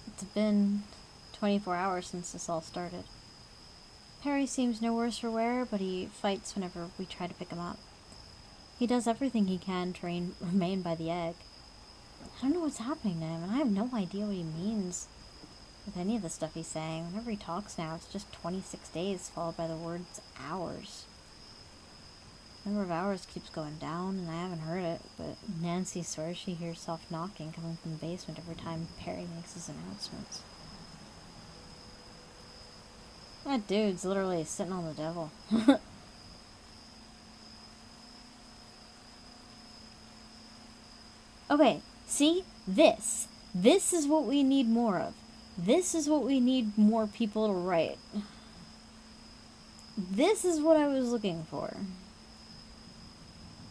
It's been 24 hours since this all started. Perry seems no worse for wear, but he fights whenever we try to pick him up. He does everything he can to remain by the egg. I don't know what's happening to him, and I have no idea what he means with any of the stuff he's saying. Whenever he talks now, it's just 26 days followed by the words hours. The number of hours keeps going down, and I haven't heard it, but Nancy swears she hears soft knocking coming from the basement every time Perry makes his announcements. That dude's literally sitting on the devil. Okay, see? This. This is what we need more of. This is what we need more people to write. This is what I was looking for.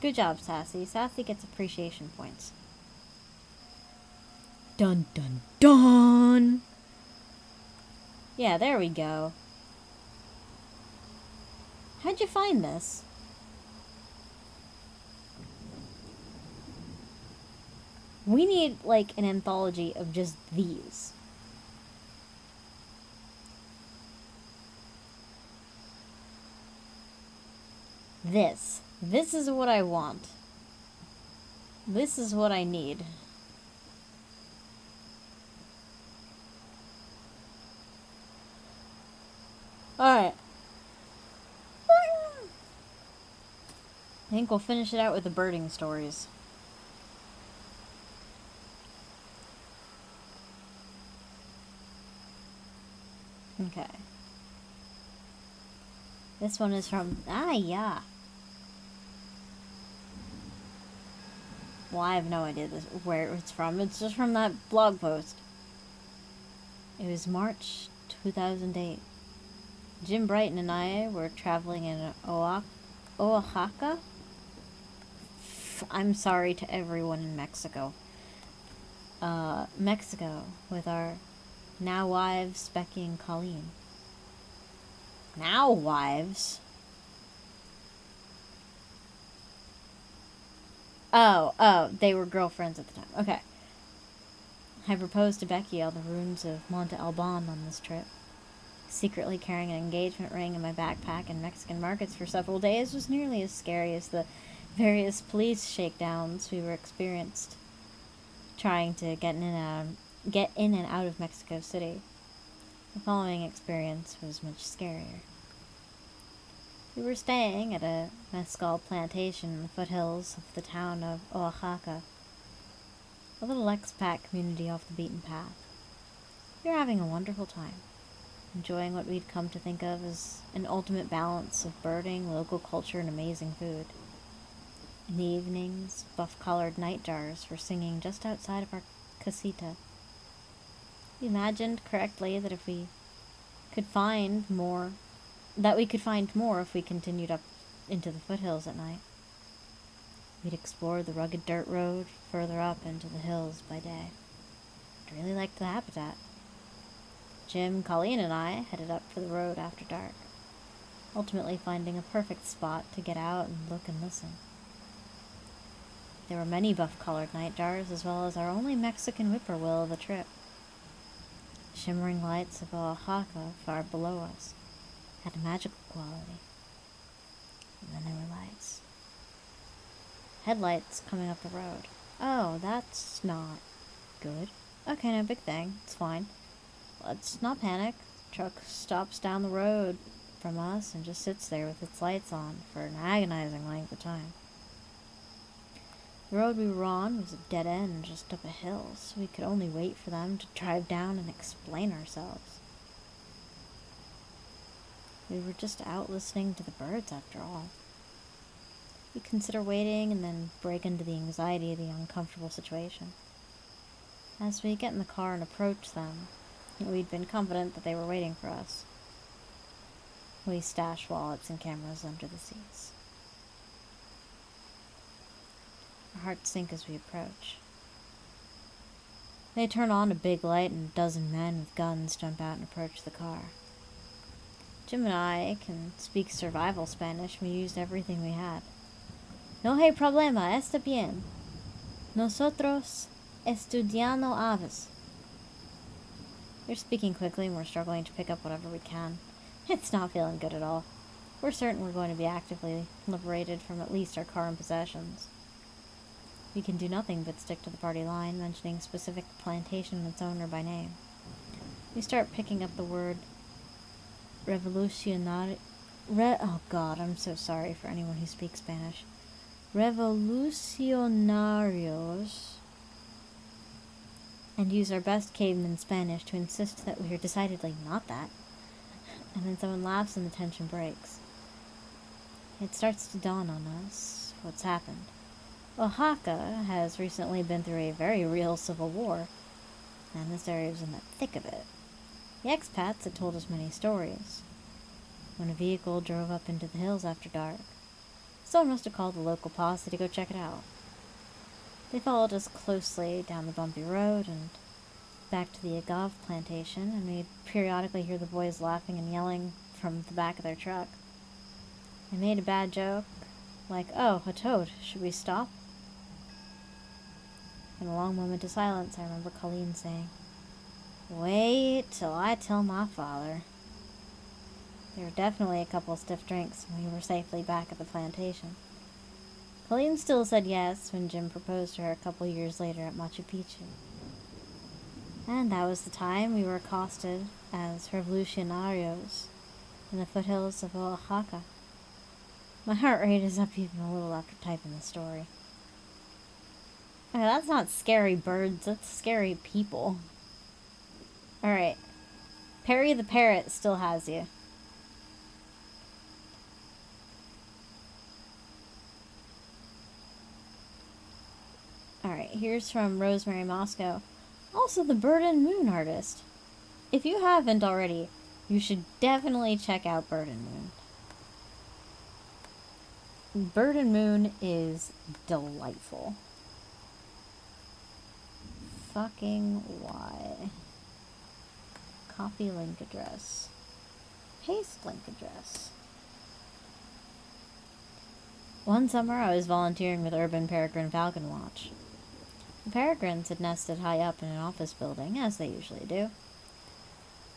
Good job, Sassy. Sassy gets appreciation points. Dun dun dun! Yeah, there we go. How'd you find this? We need, like, an anthology of just these. This. This is what I want. This is what I need. Alright. I think we'll finish it out with the birding stories. Okay. This one is from... yeah. Well, I have no idea where it's from. It's just from that blog post. It was March 2008. Jim Brighton and I were traveling in Oaxaca. I'm sorry to everyone in Mexico. Mexico with our now wives, Becky and Colleen. Now wives? Oh, they were girlfriends at the time. Okay. I proposed to Becky on the ruins of Monte Alban on this trip. Secretly carrying an engagement ring in my backpack in Mexican markets for several days was nearly as scary as the various police shakedowns we were experienced trying to get in and out of Mexico City. The following experience was much scarier. We were staying at a mezcal plantation in the foothills of the town of Oaxaca, a little expat community off the beaten path. We were having a wonderful time, enjoying what we'd come to think of as an ultimate balance of birding, local culture, and amazing food. In the evenings, buff-collared nightjars were singing just outside of our casita. We imagined correctly that we could find more if we continued up into the foothills at night. We'd explore the rugged dirt road further up into the hills by day. I'd really liked the habitat. Jim, Colleen, and I headed up for the road after dark, ultimately finding a perfect spot to get out and look and listen. There were many buff-collared nightjars, as well as our only Mexican whippoorwill of the trip. The shimmering lights of Oaxaca far below us had a magical quality. And then there were lights. Headlights coming up the road. Oh, that's not good. Okay, no big thing. It's fine. Let's not panic. The truck stops down the road from us and just sits there with its lights on for an agonizing length of time. The road we were on was a dead end just up a hill, so we could only wait for them to drive down and explain ourselves. We were just out listening to the birds after all. We consider waiting and then break into the anxiety of the uncomfortable situation. As we get in the car and approach them, we'd been confident that they were waiting for us. We stash wallets and cameras under the seats. Our hearts sink as we approach. They turn on a big light and a dozen men with guns jump out and approach the car. Jim and I can speak survival Spanish, and we used everything we had. No hay problema, está bien. Nosotros estudiando aves. They're speaking quickly and we're struggling to pick up whatever we can. It's not feeling good at all. We're certain we're going to be actively liberated from at least our car and possessions. We can do nothing but stick to the party line, mentioning specific plantation and its owner by name. We start picking up the word oh God, I'm so sorry for anyone who speaks Spanish. Revolucionarios. And use our best caveman Spanish to insist that we are decidedly not that. And then someone laughs and the tension breaks. It starts to dawn on us what's happened. Oaxaca has recently been through a very real civil war, and this area was in the thick of it. The expats had told us many stories. When a vehicle drove up into the hills after dark, someone must have called the local posse to go check it out. They followed us closely down the bumpy road and back to the agave plantation, and we'd periodically hear the boys laughing and yelling from the back of their truck. They made a bad joke, like, "Oh, a toad, should we stop?" In a long moment of silence, I remember Colleen saying, "Wait till I tell my father." There were definitely a couple stiff drinks, and we were safely back at the plantation. Colleen still said yes when Jim proposed to her a couple years later at Machu Picchu. And that was the time we were accosted as revolucionarios in the foothills of Oaxaca. My heart rate is up even a little after typing the story. Okay, that's not scary birds, that's scary people. Alright. Perry the Parrot still has you. Alright, here's from Rosemary Moscow. Also the Bird and Moon artist. If you haven't already, You should definitely check out Bird and Moon. Bird and Moon is delightful. Fucking why? Copy link address. Paste link address. One summer I was volunteering with Urban Peregrine Falcon Watch. The peregrines had nested high up in an office building, as they usually do.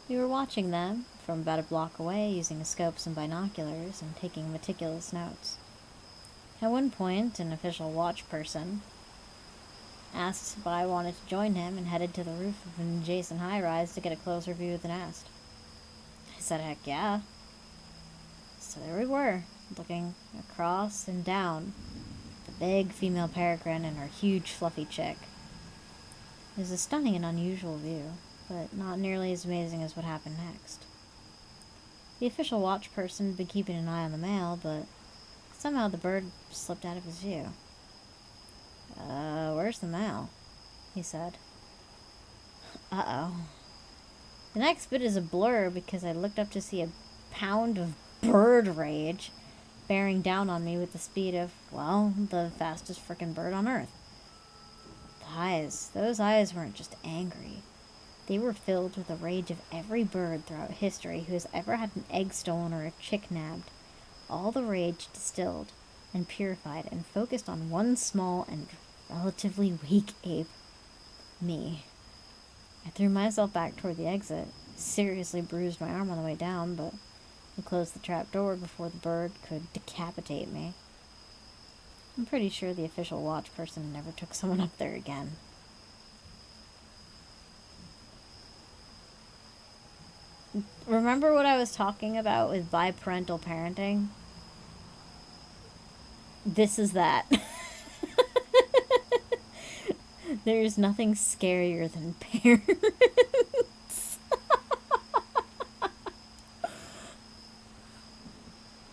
We were watching them from about a block away using scopes and binoculars and taking meticulous notes. At one point, an official watch person asked if I wanted to join him and headed to the roof of an adjacent high-rise to get a closer view of the nest. I said heck yeah. So there we were, looking across and down the big female peregrine and her huge fluffy chick. It was a stunning and unusual view, but not nearly as amazing as what happened next. The official watch person had been keeping an eye on the male, but somehow the bird slipped out of his view. Where's the male? He said. Uh-oh. The next bit is a blur because I looked up to see a pound of bird rage bearing down on me with the speed of, well, the fastest frickin' bird on Earth. The eyes, those eyes weren't just angry. They were filled with the rage of every bird throughout history who has ever had an egg stolen or a chick nabbed. All the rage distilled and purified and focused on one small and relatively weak ape. Me. I threw myself back toward the exit, seriously bruised my arm on the way down, but I closed the trap door before the bird could decapitate me. I'm pretty sure the official watch person never took someone up there again. Remember what I was talking about with biparental parenting? This is that. There's nothing scarier than parents.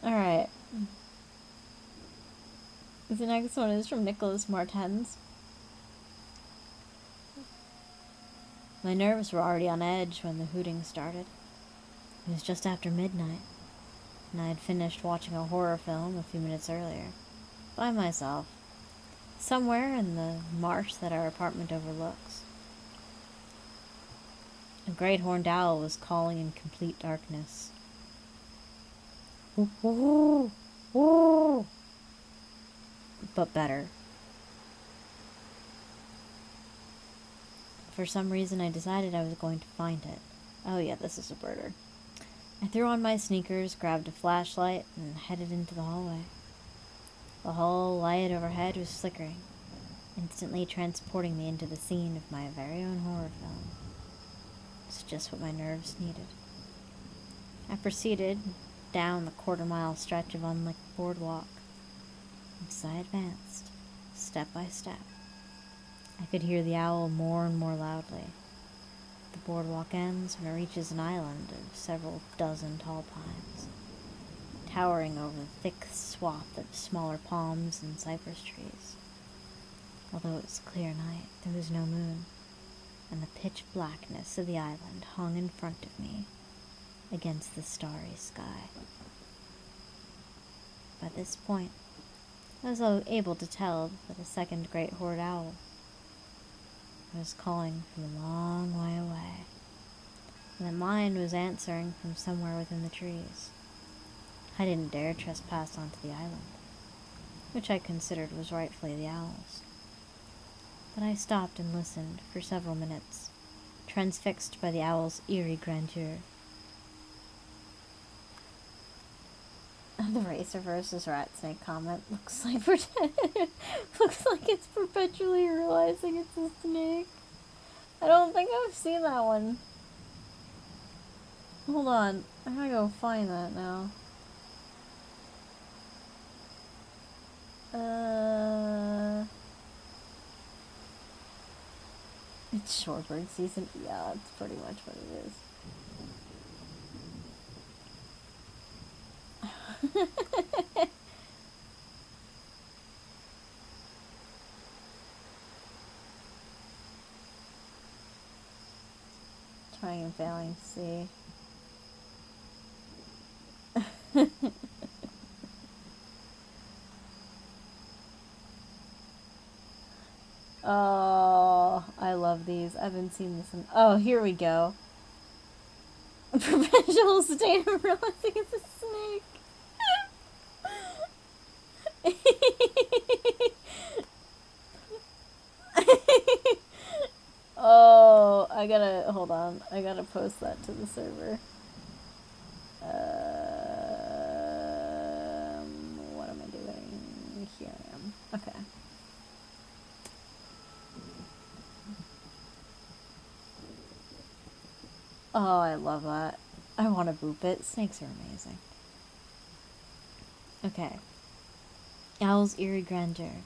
Alright. The next one is from Nicholas Martens. My nerves were already on edge when the hooting started. It was just after midnight, and I had finished watching a horror film a few minutes earlier, by myself, somewhere in the marsh that our apartment overlooks. A great horned owl was calling in complete darkness. Woo, woo, but better. For some reason, I decided I was going to find it. Oh yeah, this is a birder. I threw on my sneakers, grabbed a flashlight, and headed into the hallway. The whole light overhead was flickering, instantly transporting me into the scene of my very own horror film. It's just what my nerves needed. I proceeded down the quarter-mile stretch of unlit boardwalk. As I advanced, step by step, I could hear the owl more and more loudly. The boardwalk ends when it reaches an island of several dozen tall pines, towering over a thick swath of smaller palms and cypress trees. Although it was clear night, there was no moon, and the pitch blackness of the island hung in front of me against the starry sky. By this point, I was able to tell that a second great horned owl was calling from a long way away, and that mine was answering from somewhere within the trees. I didn't dare trespass onto the island, which I considered was rightfully the owl's. But I stopped and listened for several minutes, transfixed by the owl's eerie grandeur. The racer versus rat snake comment looks like looks like it's perpetually realizing it's a snake. I don't think I've seen that one. Hold on, I gotta go find that now. It's Shorebird season. Yeah, that's pretty much what it is. Trying and failing to see. Oh, I love these. I've been seeing this in... Oh, here we go. A perpetual state of realizing it's a snake. Oh, I gotta... Hold on. I gotta post that to the server. What am I doing? Here I am. Okay. Oh, I love that. I want to boop it. Snakes are amazing. Okay. Owl's eerie grandeur.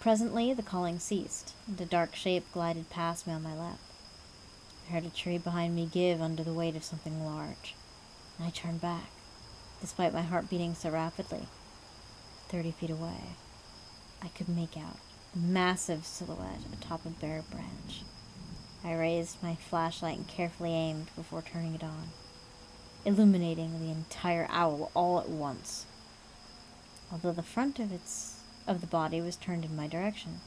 Presently, the calling ceased, and a dark shape glided past me on my left. I heard a tree behind me give under the weight of something large, and I turned back, despite my heart beating so rapidly. 30 feet away, I could make out a massive silhouette atop a bare branch. I raised my flashlight and carefully aimed before turning it on, illuminating the entire owl all at once. Although the front of the body was turned in my direction,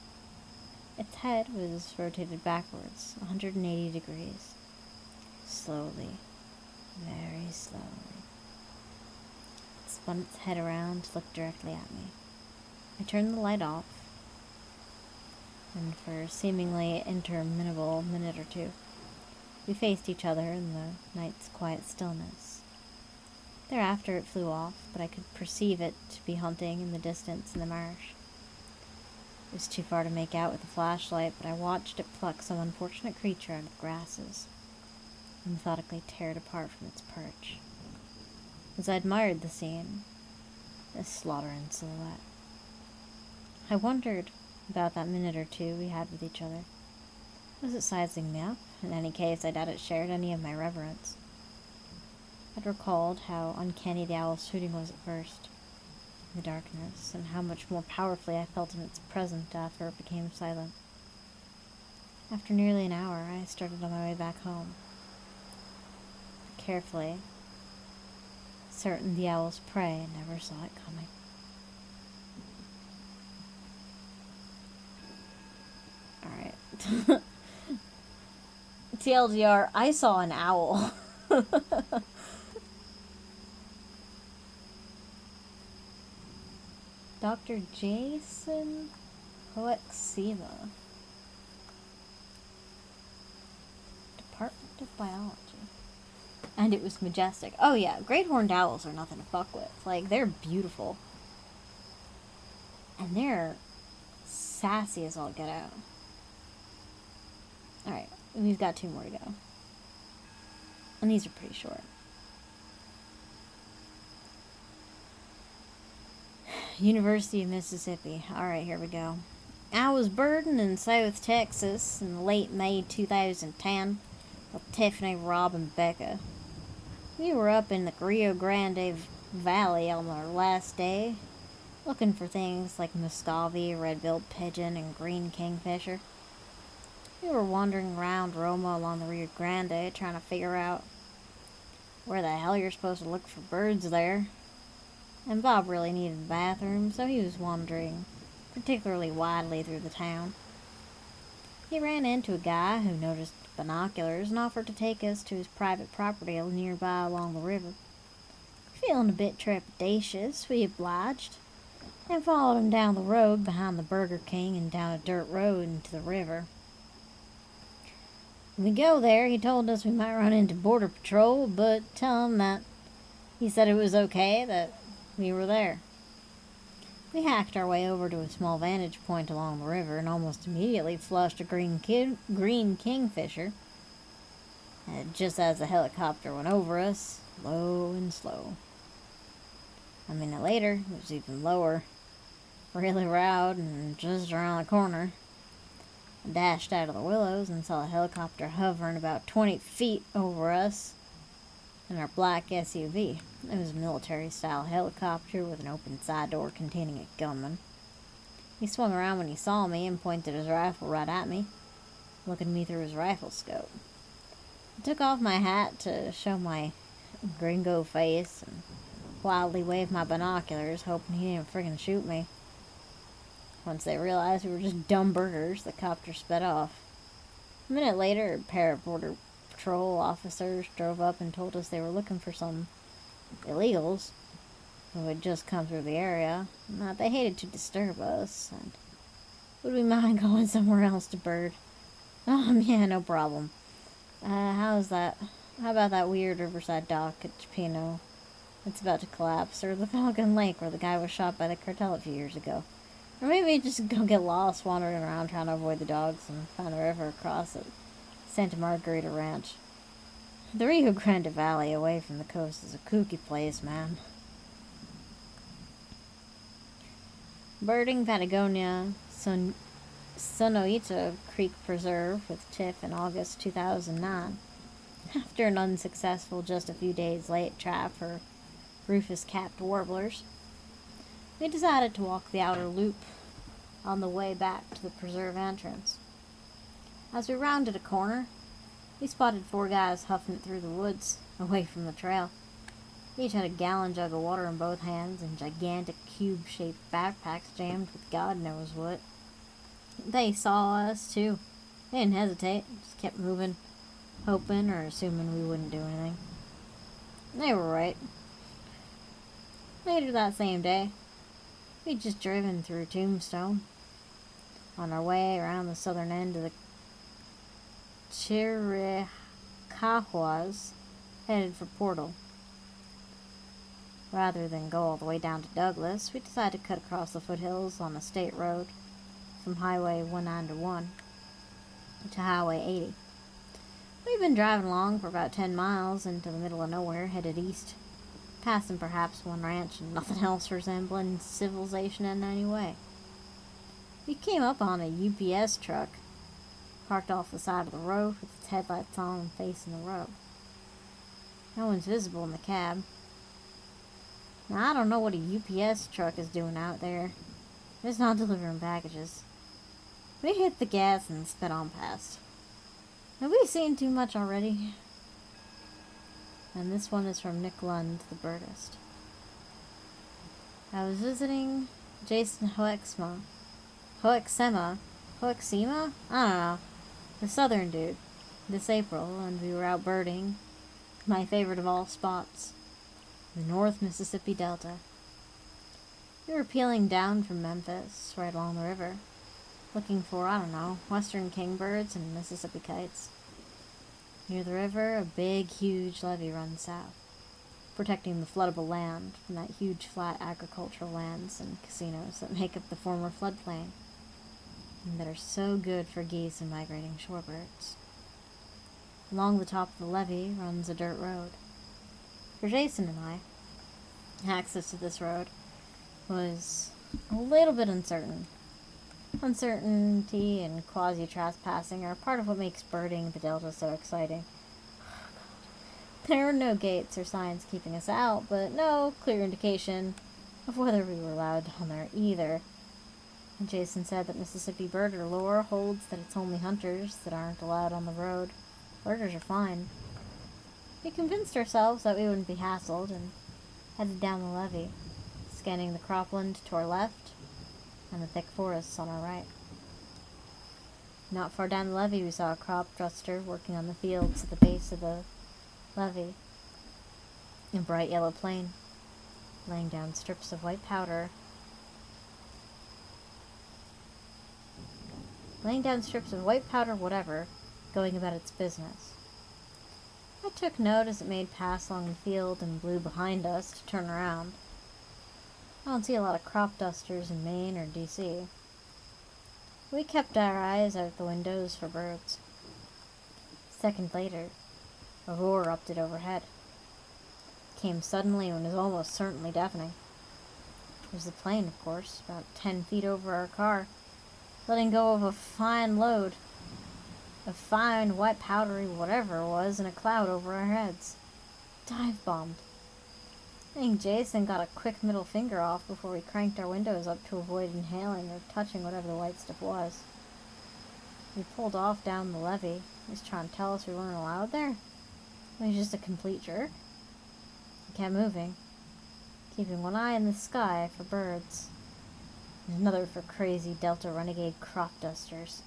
its head was rotated backwards 180 degrees. Slowly, very slowly. It spun its head around to look directly at me. I turned the light off, and for a seemingly interminable minute or two, we faced each other in the night's quiet stillness. Thereafter it flew off, but I could perceive it to be hunting in the distance in the marsh. It was too far to make out with a flashlight, but I watched it pluck some unfortunate creature out of the grasses, and methodically tear it apart from its perch. As I admired the scene, this slaughter in silhouette, I wondered about that minute or two we had with each other. Was it sizing me up? In any case, I doubt it shared any of my reverence. I'd recalled how uncanny the owl's hooting was at first, in the darkness, and how much more powerfully I felt in its presence after it became silent. After nearly an hour, I started on my way back home. Carefully, certain the owl's prey never saw it coming. Alright. TLDR, I saw an owl. Dr. Jason Hoexema, Department of Biology. And it was majestic. Oh yeah, great horned owls are nothing to fuck with. Like, they're beautiful. And they're sassy as all get out. Alright, we've got 2 more to go. And these are pretty short. University of Mississippi. Alright, here we go. I was birding in South Texas in late May 2010 with Tiffany, Rob, and Becca. We were up in the Rio Grande Valley on our last day, looking for things like muscovy, red-billed pigeon, and green kingfisher. We were wandering around Roma along the Rio Grande, trying to figure out where the hell you're supposed to look for birds there. And Bob really needed a bathroom, so he was wandering particularly widely through the town. He ran into a guy who noticed binoculars and offered to take us to his private property nearby along the river. Feeling a bit trepidatious, we obliged, and followed him down the road behind the Burger King and down a dirt road into the river. When we go there, he told us we might run into Border Patrol, but tell him that he said it was okay, that we were there. We hacked our way over to a small vantage point along the river and almost immediately flushed a green kingfisher. And just as the helicopter went over us, low and slow. A minute later, it was even lower, really loud, and just around the corner. I dashed out of the willows and saw a helicopter hovering about 20 feet over us in our black SUV. It was a military-style helicopter with an open side door containing a gunman. He swung around when he saw me and pointed his rifle right at me, looking at me through his rifle scope. I took off my hat to show my gringo face and wildly waved my binoculars, hoping he didn't friggin' shoot me. Once they realized we were just dumb burgers, the copter sped off. A minute later, a pair of Border Patrol officers drove up and told us they were looking for some illegals who had just come through the area, and that they hated to disturb us, and would we mind going somewhere else to bird? Yeah, no problem. How's that? How about that weird riverside dock at Chapino? It's about to collapse, or the Falcon Lake where the guy was shot by the cartel a few years ago. Or maybe just go get lost wandering around trying to avoid the dogs and find a river across at Santa Margarita Ranch. The Rio Grande Valley away from the coast is a kooky place, man. Birding Patagonia Sonoita Creek Preserve with Tiff in August 2009. After an unsuccessful just a few days late trap for rufous-capped warblers, we decided to walk the outer loop on the way back to the preserve entrance. As we rounded a corner, we spotted 4 guys huffing it through the woods, away from the trail. Each had a gallon jug of water in both hands and gigantic cube-shaped backpacks jammed with God knows what. They saw us, too. They didn't hesitate, just kept moving, hoping or assuming we wouldn't do anything. They were right. Later that same day, we'd just driven through Tombstone on our way around the southern end of the Chiricahuas, headed for Portal. Rather than go all the way down to Douglas, we decided to cut across the foothills on a state road from Highway 191 to Highway 80. We've been driving along for about 10 miles into the middle of nowhere, headed east, passing perhaps one ranch and nothing else resembling civilization in any way. We came up on a UPS truck, parked off the side of the road with its headlights on and facing the road. No one's visible in the cab. Now, I don't know what a UPS truck is doing out there. It's not delivering packages. We hit the gas and sped on past. Have we seen too much already? And this one is from Nick Lund, the birdist. I was visiting Jason Hoeksema? I don't know. The southern dude. This April, and we were out birding. My favorite of all spots. The North Mississippi Delta. We were peeling down from Memphis, right along the river, looking for, western kingbirds and Mississippi kites. Near the river, a big, huge levee runs south, protecting the floodable land from that huge flat agricultural lands and casinos that make up the former floodplain, and that are so good for geese and migrating shorebirds. Along the top of the levee runs a dirt road. For Jason and I, access to this road was a little bit uncertain. Uncertainty and quasi-trespassing are part of what makes birding the Delta so exciting. There were no gates or signs keeping us out, but no clear indication of whether we were allowed down there either. And Jason said that Mississippi birder lore holds that it's only hunters that aren't allowed on the road. Birders are fine. We convinced ourselves that we wouldn't be hassled and headed down the levee, scanning the cropland to our left and the thick forests on our right. Not far down the levee we saw a crop duster working on the fields at the base of the levee. A bright yellow plane, laying down strips of white powder. Whatever, going about its business. I took note as it made pass along the field and blew behind us to turn around. I don't see a lot of crop dusters in Maine or D.C. We kept our eyes out the windows for birds. A second later, a roar erupted overhead. It came suddenly and was almost certainly deafening. It was the plane, of course, about 10 feet over our car, letting go of a fine load. A fine, white, powdery whatever it was in a cloud over our heads. Dive bombed. I think Jason got a quick middle finger off before we cranked our windows up to avoid inhaling or touching whatever the white stuff was. We pulled off down the levee. He was trying to tell us we weren't allowed there. He was just a complete jerk. I kept moving, keeping one eye in the sky for birds, and another for crazy Delta Renegade crop dusters.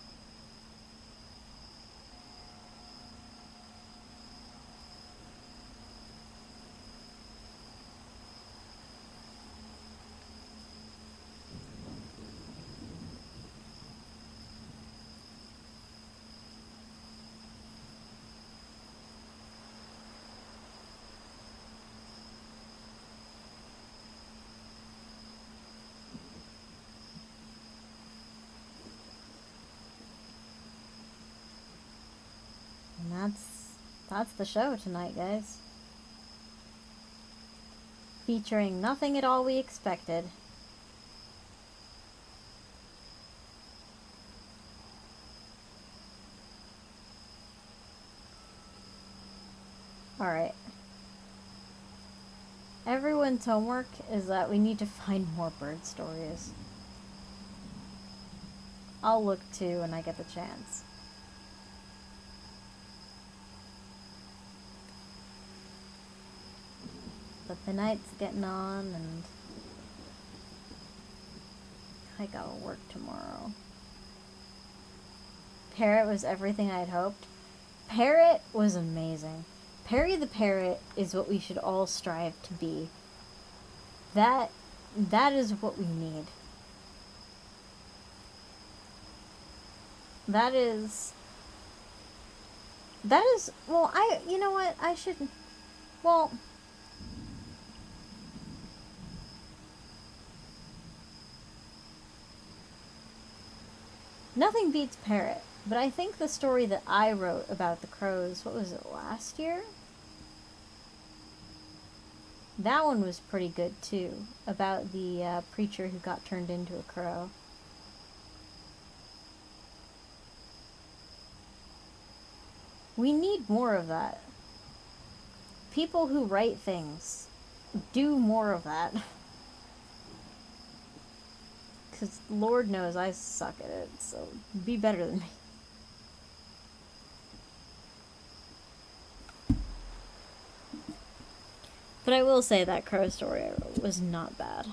And that's the show tonight, guys. Featuring nothing at all we expected. Alright. Everyone's homework is that we need to find more bird stories. I'll look too when I get the chance. But the night's getting on and I gotta work tomorrow. Parrot was everything I'd hoped. Parrot was amazing. Perry the Parrot is what we should all strive to be. That is what we need. That is, well, you know what, I should, well, nothing beats Parrot, but I think the story that I wrote about the crows, what was it, last year? That one was pretty good too, about the preacher who got turned into a crow. We need more of that. People who write things, do more of that. Because Lord knows I suck at it, so be better than me. But I will say that crow story I wrote was not bad.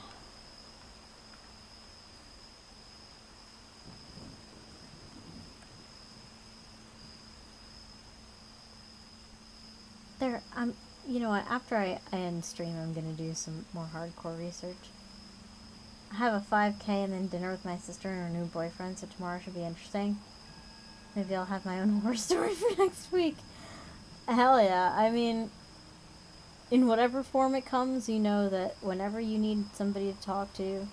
You know what, after I end stream, I'm gonna do some more hardcore research. I have a 5K and then dinner with my sister and her new boyfriend, so tomorrow should be interesting. Maybe I'll have my own horror story for next week. Hell yeah, I mean, in whatever form it comes, you know that whenever you need somebody to talk to,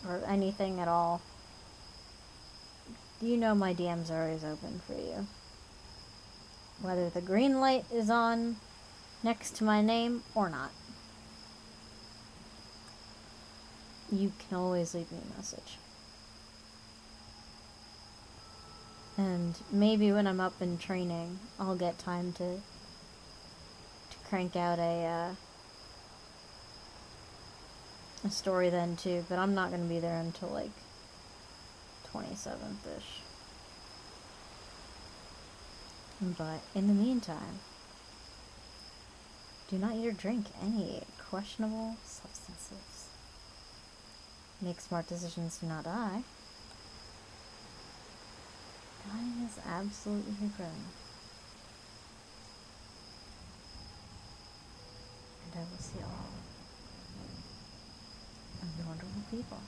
or anything at all, you know my DMs are always open for you. Whether the green light is on next to my name or not. You can always leave me a message. And maybe when I'm up in training, I'll get time to crank out a story then too, but I'm not going to be there until like 27th-ish. But in the meantime, do not eat or drink any questionable substances. Make smart decisions to not die. Dying is absolutely thrilling. And I will see all of you wonderful people.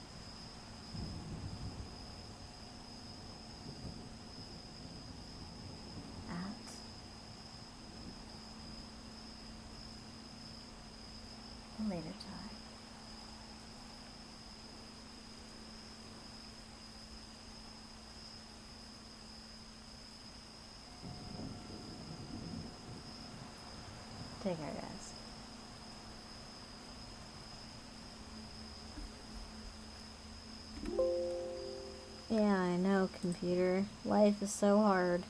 At a later time. Take care, guys. Yeah, I know, computer. Life is so hard.